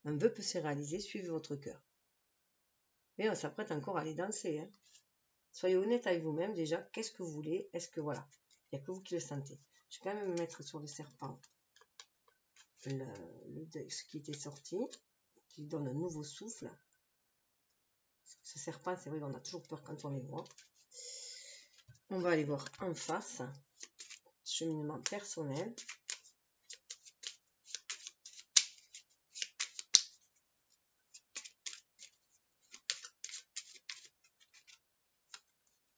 Un vœu peut se réaliser, suivez votre cœur. Mais on s'apprête encore à aller danser. Hein. Soyez honnête avec vous-même déjà. Qu'est-ce que vous voulez? Est-ce que voilà, il n'y a que vous qui le sentez. Je vais quand même me mettre sur le serpent ce qui était sorti, qui donne un nouveau souffle. Ce serpent, c'est vrai qu'on a toujours peur quand on les voit. On va aller voir en face. Cheminement personnel.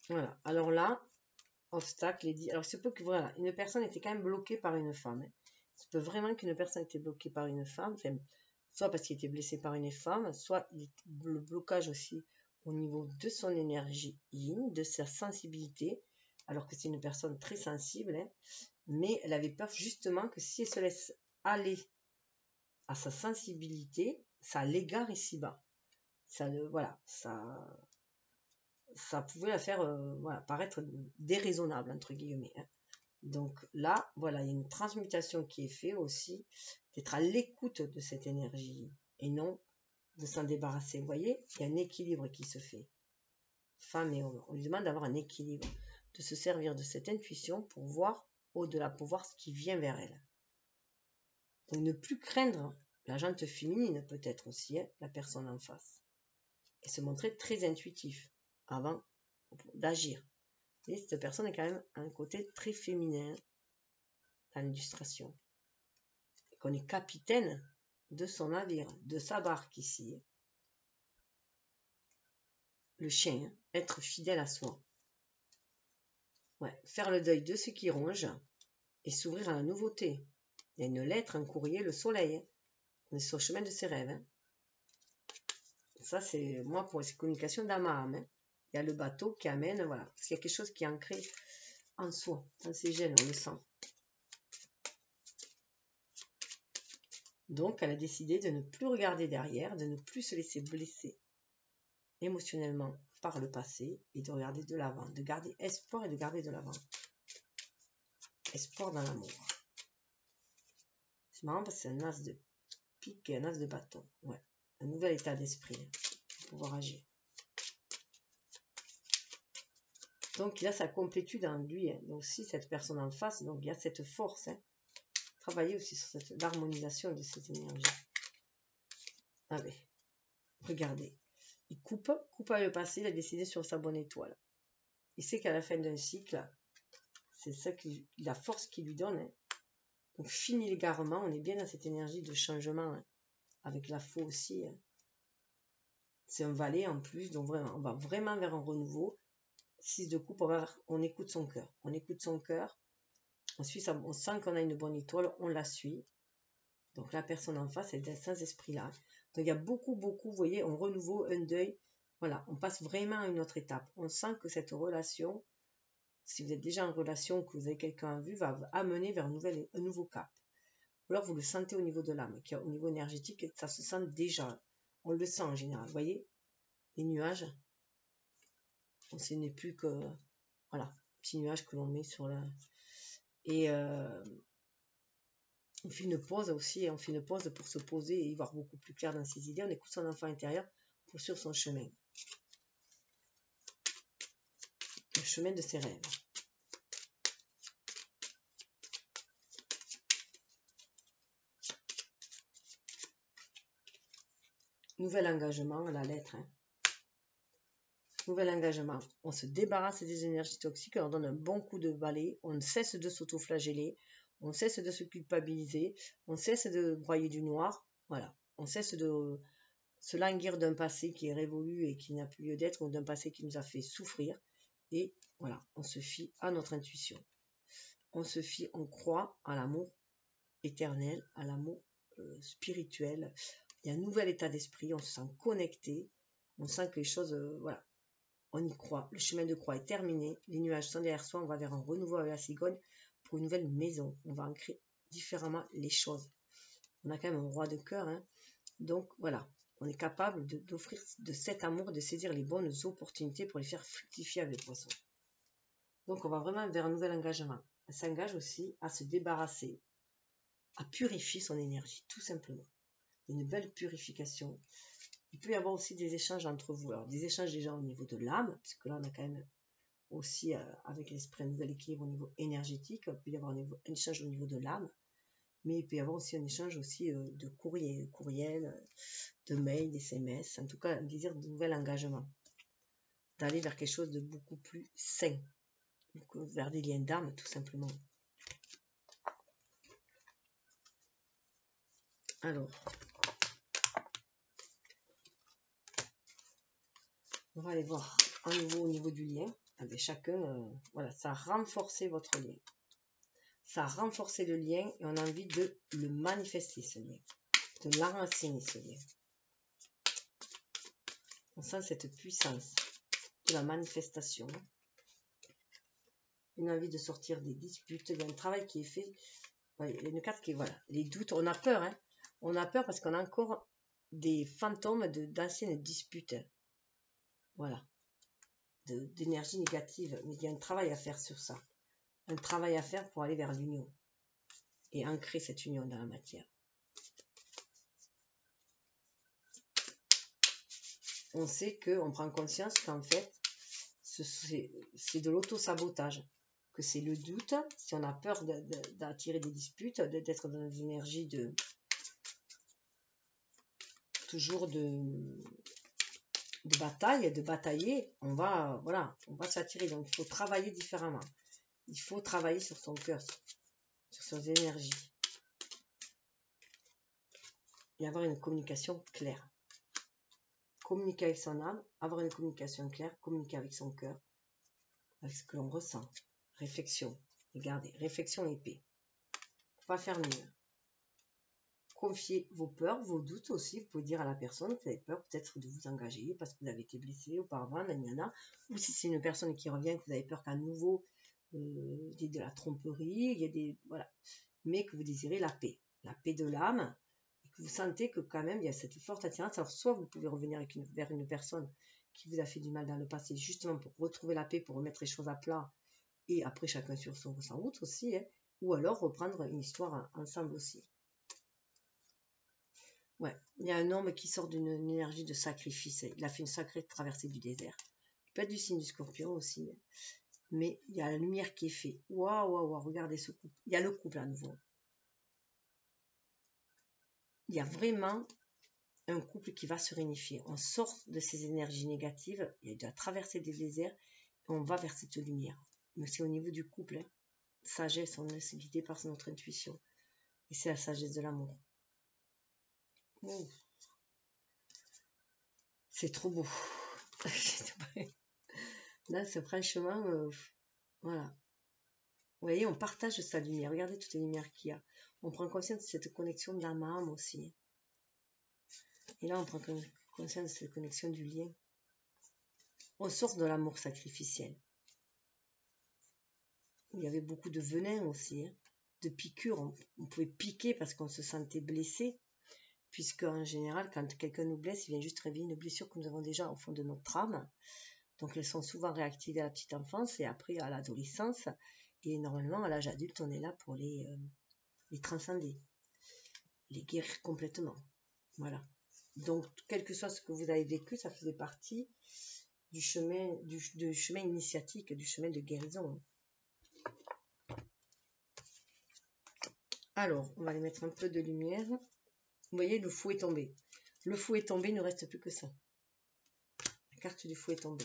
Voilà, alors là, obstacle, alors c'est peut que voilà, une personne était quand même bloquée par une femme. Hein. Ça peut vraiment qu'une personne était bloquée par une femme, enfin, soit parce qu'il était blessé par une femme, soit le blocage aussi au niveau de son énergie yin, de sa sensibilité, alors que c'est une personne très sensible, hein, mais elle avait peur justement que si elle se laisse aller à sa sensibilité, ça l'égare ici-bas. Voilà, ça pouvait la faire voilà, paraître déraisonnable, entre guillemets. Hein. Donc là, voilà, il y a une transmutation qui est faite aussi, d'être à l'écoute de cette énergie et non de s'en débarrasser. Vous voyez, il y a un équilibre qui se fait. Femme et homme, on lui demande d'avoir un équilibre, de se servir de cette intuition pour voir au-delà, pour voir ce qui vient vers elle. Donc ne plus craindre la jante féminine peut-être aussi, hein, la personne en face. Et se montrer très intuitif avant d'agir. Et cette personne est quand même un côté très féminin dans l'illustration. Qu'on est capitaine de son navire, de sa barque ici. Le chien, être fidèle à soi. Ouais, faire le deuil de ce qui ronge et s'ouvrir à la nouveauté. Il y a une lettre, un courrier, le soleil. On est sur le chemin de ses rêves. Hein. Ça, c'est moi pour les communications d'âme à âme. Hein. Il y a le bateau qui amène, voilà, parce qu'il y a quelque chose qui est ancré en soi, dans ses gènes, on le sent. Donc, elle a décidé de ne plus regarder derrière, de ne plus se laisser blesser émotionnellement par le passé et de regarder de l'avant, de garder espoir et de garder de l'avant. Espoir dans l'amour. C'est marrant parce que c'est un as de pique et un as de bâton. Ouais, un nouvel état d'esprit pour pouvoir agir. Donc, il a sa complétude en lui. Hein. Donc, si cette personne en face, donc il y a cette force. Hein. Travailler aussi sur l'harmonisation de cette énergie. Allez, regardez. Il coupe avec le passé, il a décidé sur sa bonne étoile. Il sait qu'à la fin d'un cycle, c'est ça la force qu'il lui donne. Hein. Donc, fini l'égarement, on est bien dans cette énergie de changement, hein. Avec la faux aussi. Hein. C'est un valet en plus, donc vraiment, on va vraiment vers un renouveau. 6 de coupe, on écoute son cœur. On écoute son cœur. Ensuite, on sent qu'on a une bonne étoile, on la suit. Donc la personne en face, elle est sans esprit-là. Donc il y a beaucoup, vous voyez, un renouveau, un deuil. Voilà, on passe vraiment à une autre étape. On sent que cette relation, si vous êtes déjà en relation, que vous avez quelqu'un en vue, va amener vers un nouveau cap. Ou alors vous le sentez au niveau de l'âme, au niveau énergétique, ça se sent déjà. On le sent en général, vous voyez, les nuages. Ce n'est plus que, voilà, petit nuage que l'on met sur la... Et on fait une pause aussi, on fait une pause pour se poser et y voir beaucoup plus clair dans ses idées. On écoute son enfant intérieur pour suivre son chemin. Le chemin de ses rêves. Nouvel engagement, la lettre. Hein. Nouvel engagement. On se débarrasse des énergies toxiques, on leur donne un bon coup de balai, on cesse de s'auto-flageller, on cesse de se culpabiliser, on cesse de broyer du noir. Voilà. On cesse de se languir d'un passé qui est révolu et qui n'a plus lieu d'être, ou d'un passé qui nous a fait souffrir. Et voilà, on se fie à notre intuition. On se fie, on croit à l'amour éternel, à l'amour spirituel. Il y a un nouvel état d'esprit, on se sent connecté, on sent que les choses, voilà, on y croit. Le chemin de croix est terminé, les nuages sont derrière soi, on va vers un renouveau avec la cigogne pour une nouvelle maison. On va ancrer différemment les choses. On a quand même un roi de cœur, hein. Donc voilà, on est capable d'offrir de cet amour, de saisir les bonnes opportunités pour les faire fructifier avec les poissons. Donc, on va vraiment vers un nouvel engagement. Elle s'engage aussi à se débarrasser, à purifier son énergie, tout simplement. Une belle purification. Il peut y avoir aussi des échanges entre vous. Alors, des échanges déjà au niveau de l'âme, parce que là, on a quand même aussi, avec l'esprit, un nouvel équilibre au niveau énergétique. Il peut y avoir un échange au niveau de l'âme, mais il peut y avoir aussi un échange aussi de courriel, de mails, d'SMS, en tout cas, un désir de nouvel engagement. D'aller vers quelque chose de beaucoup plus sain, vers des liens d'âme, tout simplement. Alors, on va aller voir à nouveau au niveau du lien. Avec chacun, voilà, ça a renforcé votre lien. Ça a renforcé le lien et on a envie de le manifester, ce lien. De l'enraciner, ce lien. On sent cette puissance de la manifestation. Une envie de sortir des disputes. Il y a un travail qui est fait. Il y a une carte qui est, voilà, les doutes. On a peur, hein. On a peur parce qu'on a encore des fantômes d'anciennes disputes. Voilà. D'énergie négative. Mais il y a un travail à faire sur ça. Un travail à faire pour aller vers l'union. Et ancrer cette union dans la matière. On sait qu'on prend conscience qu'en fait, c'est de l'auto-sabotage. Que c'est le doute, si on a peur d'attirer des disputes, d'être dans des énergies de bataille, de batailler, on va s'attirer. Donc il faut travailler différemment. Il faut travailler sur son cœur, sur ses énergies. Et avoir une communication claire. Communiquer avec son âme, avoir une communication claire, communiquer avec son cœur, avec ce que l'on ressent. Réflexion. Regardez, réflexion et paix. Faut pas faire mieux. Confiez vos peurs, vos doutes aussi. Vous pouvez dire à la personne que vous avez peur peut-être de vous engager parce que vous avez été blessé auparavant, ou si c'est une personne qui revient, que vous avez peur qu'à nouveau il y ait de la tromperie, il y a des voilà, mais que vous désirez la paix de l'âme, et que vous sentez que quand même il y a cette forte attirance. Alors soit vous pouvez revenir vers une personne qui vous a fait du mal dans le passé, justement pour retrouver la paix, pour remettre les choses à plat, et après chacun sur son route aussi, hein, ou alors reprendre une histoire ensemble aussi. Ouais, il y a un homme qui sort d'une énergie de sacrifice. Il a fait une sacrée traversée du désert. Il peut être du signe du Scorpion aussi. Mais il y a la lumière qui est faite. Waouh, regardez ce couple. Il y a le couple à nouveau. Il y a vraiment un couple qui va se réunifier. On sort de ces énergies négatives. Il y a de la traversée des déserts. Et on va vers cette lumière. Mais c'est au niveau du couple. Hein. Sagesse, on est guidé par notre intuition. Et c'est la sagesse de l'amour. C'est trop beau. Là, c'est franchement, voilà. Vous voyez, on partage sa lumière. Regardez toutes les lumières qu'il y a. On prend conscience de cette connexion de l'âme à âme aussi. Et là, on prend conscience de cette connexion du lien. On sort de l'amour sacrificiel. Il y avait beaucoup de venin aussi, hein, de piqûres. On pouvait piquer parce qu'on se sentait blessé. Puisque en général, quand quelqu'un nous blesse, il vient juste réveiller une blessure que nous avons déjà au fond de notre âme. Donc elles sont souvent réactivées à la petite enfance et après à l'adolescence. Et normalement, à l'âge adulte, on est là pour les transcender, les guérir complètement. Voilà. Donc, quel que soit ce que vous avez vécu, ça faisait partie du chemin, du chemin initiatique, du chemin de guérison. Alors, on va aller mettre un peu de lumière. Vous voyez, le fou est tombé. Le fou est tombé, il ne reste plus que ça. La carte du fou est tombée.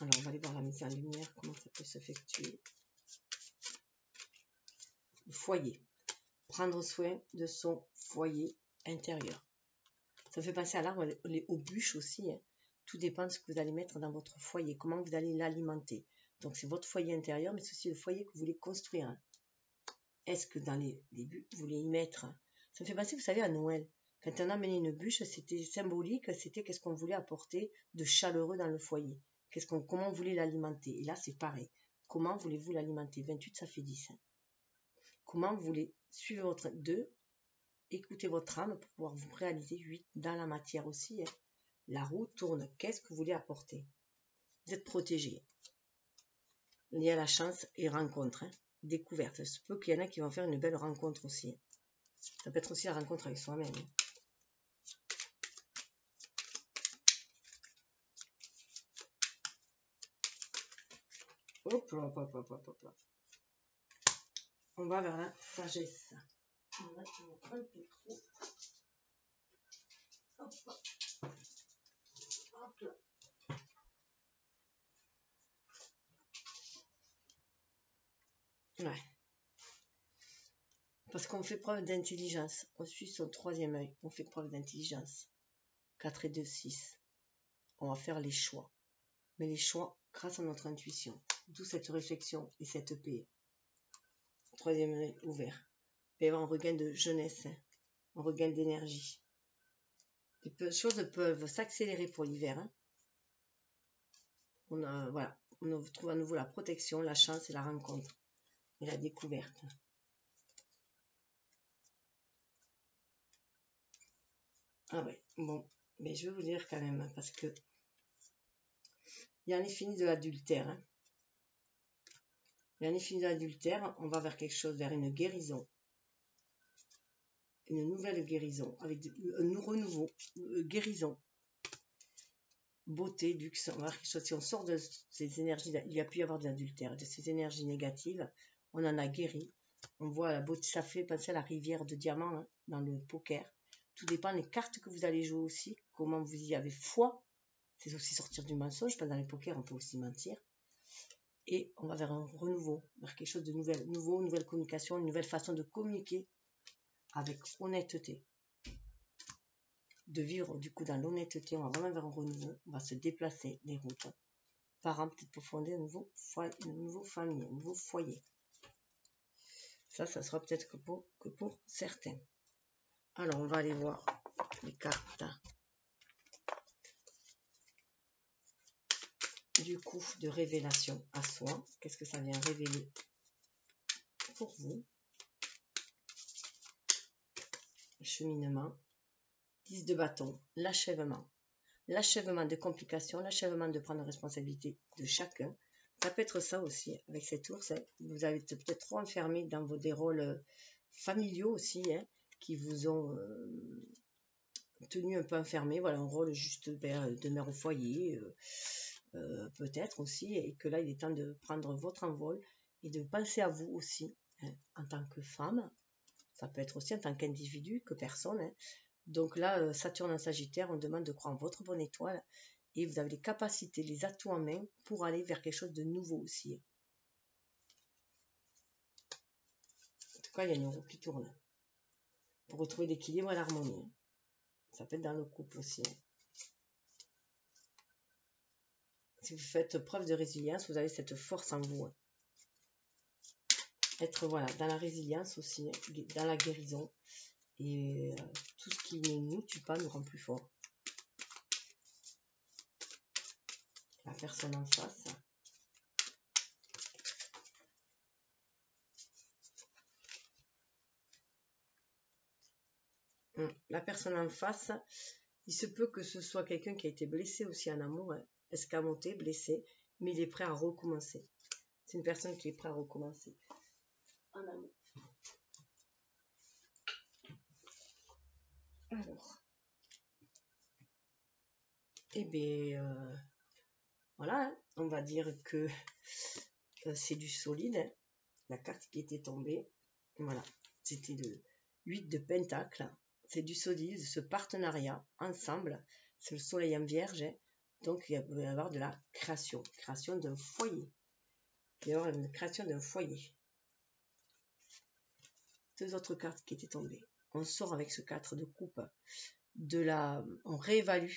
Alors, on va aller voir la mise en lumière, comment ça peut s'effectuer. Le foyer. Prendre soin de son foyer intérieur. Ça fait penser à l'arbre, aux bûches aussi. Hein. Tout dépend de ce que vous allez mettre dans votre foyer, comment vous allez l'alimenter. Donc, c'est votre foyer intérieur, mais c'est aussi le foyer que vous voulez construire. Hein. Est-ce que dans les bûches, vous voulez y mettre... Ça me fait penser, vous savez, à Noël. Quand on a amené une bûche, c'était symbolique, c'était qu'est-ce qu'on voulait apporter de chaleureux dans le foyer. Comment on voulait l'alimenter. Et là, c'est pareil. Comment voulez-vous l'alimenter? 28, ça fait 10. Hein. Comment vous voulez suivre votre 2, écoutez votre âme pour pouvoir vous réaliser 8 dans la matière aussi. Hein. La roue tourne. Qu'est-ce que vous voulez apporter? Vous êtes protégé. Il y a la chance et rencontre, hein, découverte. Il se peut qu'il y en a qui vont faire une belle rencontre aussi. Ça peut être aussi la rencontre avec soi-même. Hop là, hop, hop, hop, hop. On va vers la sagesse. On va mettre un peu trop. Hop, hop là. Ouais. Parce qu'on fait preuve d'intelligence. On suit son troisième œil. On fait preuve d'intelligence. 4 et 2, 6. On va faire les choix. Mais les choix grâce à notre intuition. D'où cette réflexion et cette paix. Troisième œil ouvert. Il va y avoir un regain de jeunesse. Hein. Un regain d'énergie. Les choses peuvent s'accélérer pour l'hiver. Hein. Voilà. On trouve à nouveau la protection, la chance et la rencontre. Et la découverte. Ah ouais, bon, mais je vais vous dire quand même, parce que il y a un infini de l'adultère. Hein. Il y a un infini de l'adultère, on va vers quelque chose, vers une guérison. Une nouvelle guérison, avec un renouveau, guérison. Beauté, luxe, on va vers quelque chose. Si on sort de ces énergies, il y a pu y avoir de l'adultère, de ces énergies négatives, on en a guéri. On voit la beauté, ça fait penser à la rivière de diamants hein, dans le poker. Tout dépend des cartes que vous allez jouer aussi, comment vous y avez foi. C'est aussi sortir du mensonge, parce que dans les pokers, on peut aussi mentir. Et on va vers un renouveau, vers quelque chose de nouveau, nouvelle communication, une nouvelle façon de communiquer avec honnêteté. De vivre du coup dans l'honnêteté, on va vraiment vers un renouveau, on va se déplacer les routes. Parents, peut-être pour fonder un nouveau famille, un nouveau foyer. Ça sera peut-être que pour certains. Alors, on va aller voir les cartes. Du coup, de révélation à soi. Qu'est-ce que ça vient révéler pour vous? Cheminement. 10 de bâton. L'achèvement. L'achèvement de complications, l'achèvement de prendre responsabilité de chacun. Ça peut être ça aussi, avec cet ours. Hein. Vous avez peut-être trop enfermé dans des rôles familiaux aussi, hein, qui vous ont tenu un peu enfermé. Voilà, un rôle juste de mère au foyer, peut-être aussi, et que là, il est temps de prendre votre envol et de penser à vous aussi, hein, en tant que femme. Ça peut être aussi en tant qu'individu, que personne. Hein. Donc là, Saturne en Sagittaire, on demande de croire en votre bonne étoile et vous avez les capacités, les atouts en main pour aller vers quelque chose de nouveau aussi. En tout cas, il y a une roue qui tourne pour retrouver l'équilibre et l'harmonie. Ça peut être dans le couple aussi. Si vous faites preuve de résilience, vous avez cette force en vous. Être voilà, dans la résilience aussi, dans la guérison. Et tout ce qui ne nous tue pas nous rend plus fort. La personne en face. La personne en face, il se peut que ce soit quelqu'un qui a été blessé aussi en amour, hein, escamoté, blessé, mais il est prêt à recommencer. C'est une personne qui est prête à recommencer en amour. Alors, eh bien, voilà, hein, on va dire que c'est du solide. Hein, la carte qui était tombée, voilà, c'était le 8 de Pentacle. C'est du solide, ce partenariat ensemble. C'est le soleil en vierge. Hein, donc, il va y avoir de la création d'un foyer. Il va y avoir une création d'un foyer. Deux autres cartes qui étaient tombées. On sort avec ce 4 de coupe. On réévalue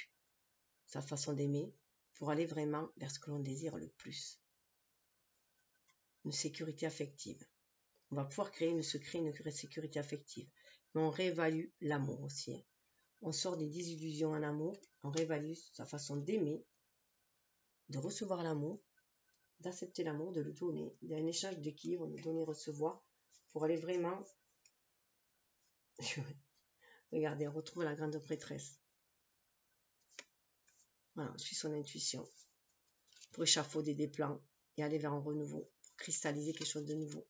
sa façon d'aimer pour aller vraiment vers ce que l'on désire le plus. Une sécurité affective. On va pouvoir créer une sécurité affective. Mais on réévalue l'amour aussi. Hein. On sort des désillusions en amour. On réévalue sa façon d'aimer, de recevoir l'amour, d'accepter l'amour, de le donner. Il y a un échange d'équilibre, de donner-recevoir pour aller vraiment... Regardez, on retrouve la grande prêtresse. Voilà, on suit son intuition. pour échafauder des plans et aller vers un renouveau, pour cristalliser quelque chose de nouveau.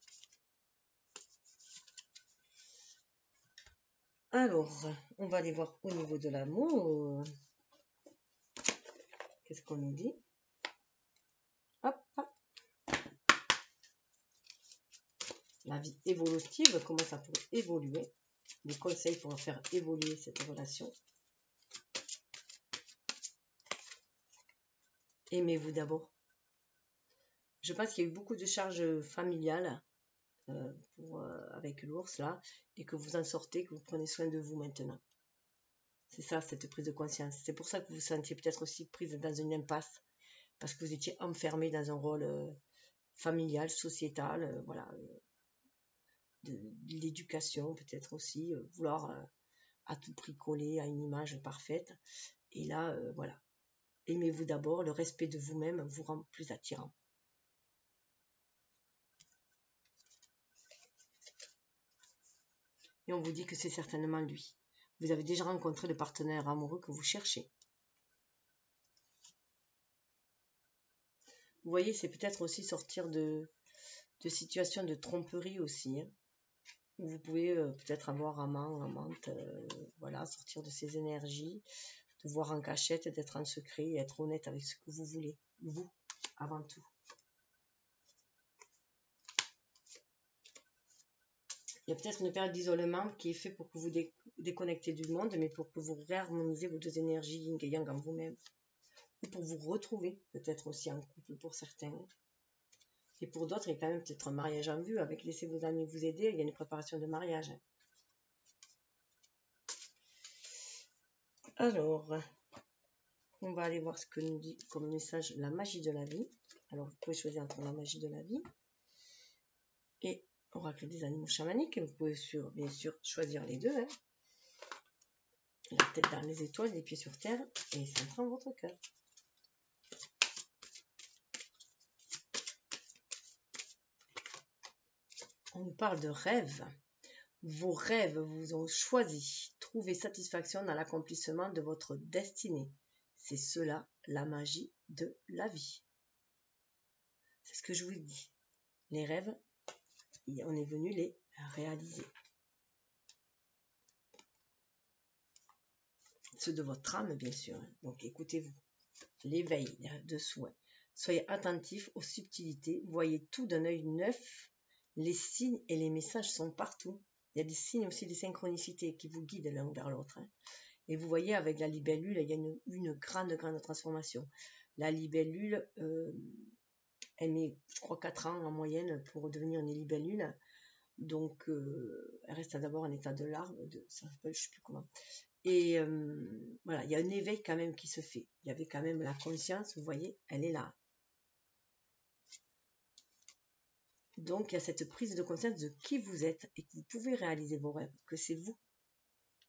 Alors, on va aller voir au niveau de l'amour. Qu'est-ce qu'on nous dit? Hop, hop. La vie évolutive, comment ça pourrait évoluer? Des conseils pour faire évoluer cette relation. Aimez-vous d'abord. Je pense qu'il y a eu beaucoup de charges familiales avec l'ours là, et que vous en sortez, que vous prenez soin de vous maintenant. C'est ça, cette prise de conscience. C'est pour ça que vous vous sentiez peut-être aussi prise dans une impasse, parce que vous étiez enfermé dans un rôle familial, sociétal, voilà, de l'éducation peut-être aussi, vouloir à tout prix coller à une image parfaite. Et là, voilà, aimez-vous d'abord, le respect de vous-même vous rend plus attirant. Et on vous dit que c'est certainement lui. Vous avez déjà rencontré le partenaire amoureux que vous cherchez. Vous voyez, c'est peut-être aussi sortir de situations de tromperie aussi, hein, où vous pouvez peut-être avoir amant, amante, voilà, sortir de ces énergies, de voir en cachette, d'être en secret et être honnête avec ce que vous voulez, vous, avant tout. Il y a peut-être une période d'isolement qui est faite pour que vous déconnectez du monde, mais pour que vous réharmonisez vos deux énergies yin et yang en vous-même. Ou pour vous retrouver, peut-être aussi en couple pour certains. Et pour d'autres, il y a quand même peut-être un mariage en vue. Avec laissez vos amis vous aider, il y a une préparation de mariage. Alors, on va aller voir ce que nous dit comme message la magie de la vie. Alors, vous pouvez choisir entre la magie de la vie et oracle des animaux chamaniques. Vous pouvez bien sûr choisir les deux. Hein. La tête dans les étoiles, les pieds sur terre et centré en votre cœur. On nous parle de rêves. Vos rêves vous ont choisi. Trouvez satisfaction dans l'accomplissement de votre destinée. C'est cela la magie de la vie. C'est ce que je vous dis. Les rêves, on est venu les réaliser. Ceux de votre âme, bien sûr. Donc écoutez-vous. L'éveil de soi. Soyez attentifs aux subtilités. Voyez tout d'un œil neuf. Les signes et les messages sont partout. Il y a des signes aussi, des synchronicités qui vous guident l'un vers l'autre. Hein. Et vous voyez, avec la libellule, il y a une grande transformation. La libellule, elle met, je crois, 4 ans en moyenne pour devenir une libellule. Donc, elle reste d'abord en état de larve, ça s'appelle, je ne sais plus comment. Et voilà, il y a un éveil quand même qui se fait. Il y avait quand même la conscience, vous voyez, elle est là. Donc, il y a cette prise de conscience de qui vous êtes et que vous pouvez réaliser vos rêves, que c'est vous,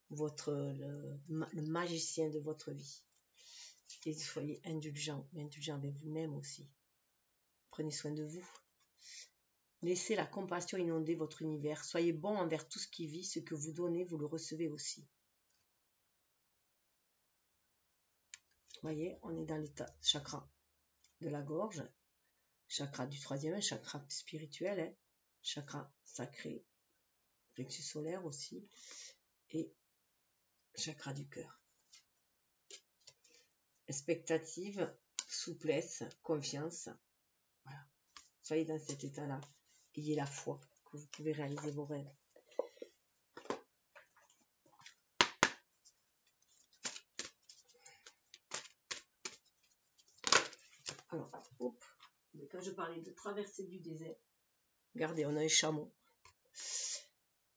le magicien de votre vie. Et soyez indulgent, mais indulgent avec vous-même aussi. Prenez soin de vous. Laissez la compassion inonder votre univers. Soyez bon envers tout ce qui vit. Ce que vous donnez, vous le recevez aussi. Vous voyez, on est dans l'état chakra de la gorge, chakra du troisième, chakra spirituel, hein, chakra sacré, plexus solaire aussi, et chakra du cœur. Expectative, souplesse, confiance. Voilà. Soyez dans cet état-là. Ayez la foi que vous pouvez réaliser vos rêves. Alors, hop, quand je parlais de traversée du désert, regardez, on a un chameau.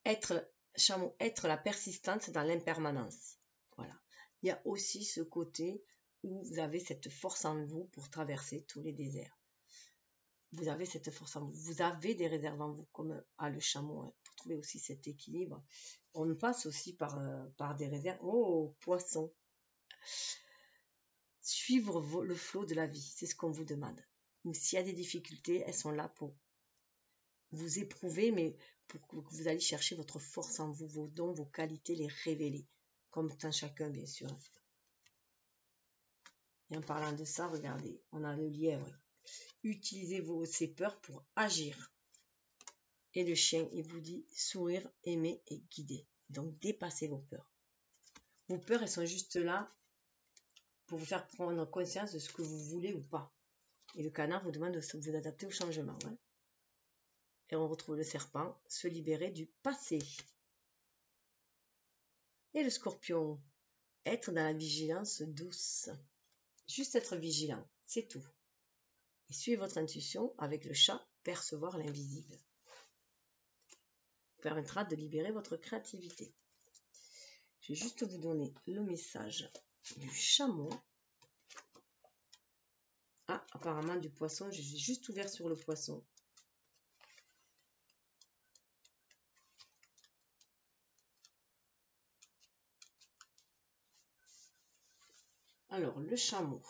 Être la persistance dans l'impermanence. Voilà. Il y a aussi ce côté où vous avez cette force en vous pour traverser tous les déserts. Vous avez cette force en vous. Vous avez des réserves en vous, comme le chameau, hein, pour trouver aussi cet équilibre. On passe aussi par des réserves. Oh, poisson. Suivre le flot de la vie, c'est ce qu'on vous demande. Donc, s'il y a des difficultés, elles sont là pour vous éprouver, mais pour que vous alliez chercher votre force en vous, vos dons, vos qualités, les révéler, comme un chacun, bien sûr. Et en parlant de ça, regardez, on a le lièvre. Utilisez ces peurs pour agir. Et le chien, il vous dit sourire, aimer et guider. Donc, dépassez vos peurs. Vos peurs, elles sont juste là pour vous faire prendre conscience de ce que vous voulez ou pas. Et le canard vous demande de vous adapter au changement. Hein. Et on retrouve le serpent, se libérer du passé. Et le scorpion, être dans la vigilance douce. Juste être vigilant, c'est tout. Et suivez votre intuition avec le chat, percevoir l'invisible. Vous permettra de libérer votre créativité. Je vais juste vous donner le message du chameau. Ah, apparemment du poisson, j'ai juste ouvert sur le poisson. Alors, le chameau.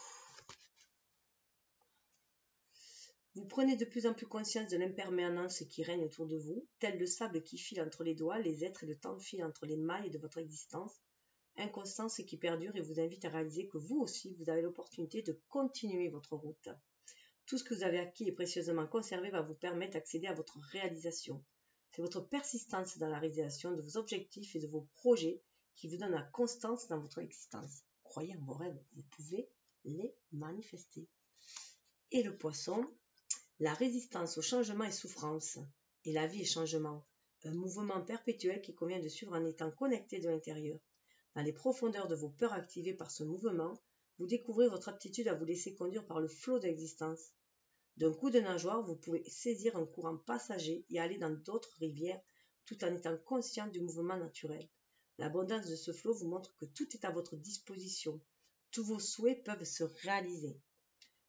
Vous prenez de plus en plus conscience de l'impermanence qui règne autour de vous, tel le sable qui file entre les doigts, les êtres et le temps filent entre les mailles de votre existence, inconstance qui perdure et vous invite à réaliser que vous aussi, vous avez l'opportunité de continuer votre route. Tout ce que vous avez acquis et précieusement conservé va vous permettre d'accéder à votre réalisation. C'est votre persistance dans la réalisation de vos objectifs et de vos projets qui vous donne la constance dans votre existence. Croyez en vos rêves, vous pouvez les manifester. Et le poisson, la résistance au changement est souffrance, et la vie est changement, un mouvement perpétuel qui convient de suivre en étant connecté de l'intérieur. Dans les profondeurs de vos peurs activées par ce mouvement, vous découvrez votre aptitude à vous laisser conduire par le flot de l'existence. D'un coup de nageoire, vous pouvez saisir un courant passager et aller dans d'autres rivières tout en étant conscient du mouvement naturel. L'abondance de ce flot vous montre que tout est à votre disposition. Tous vos souhaits peuvent se réaliser.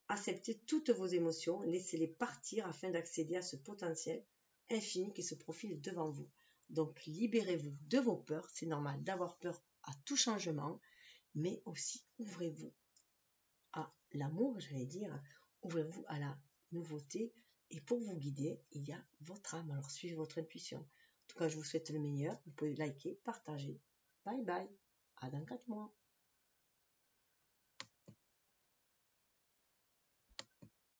Acceptez toutes vos émotions, laissez-les partir afin d'accéder à ce potentiel infini qui se profile devant vous. Donc libérez-vous de vos peurs, c'est normal d'avoir peur à tout changement, mais aussi ouvrez-vous à l'amour, j'allais dire, ouvrez-vous à la nouveauté et pour vous guider, il y a votre âme, alors suivez votre intuition. En tout cas, je vous souhaite le meilleur, vous pouvez liker, partager. Bye bye, à dans 4 mois.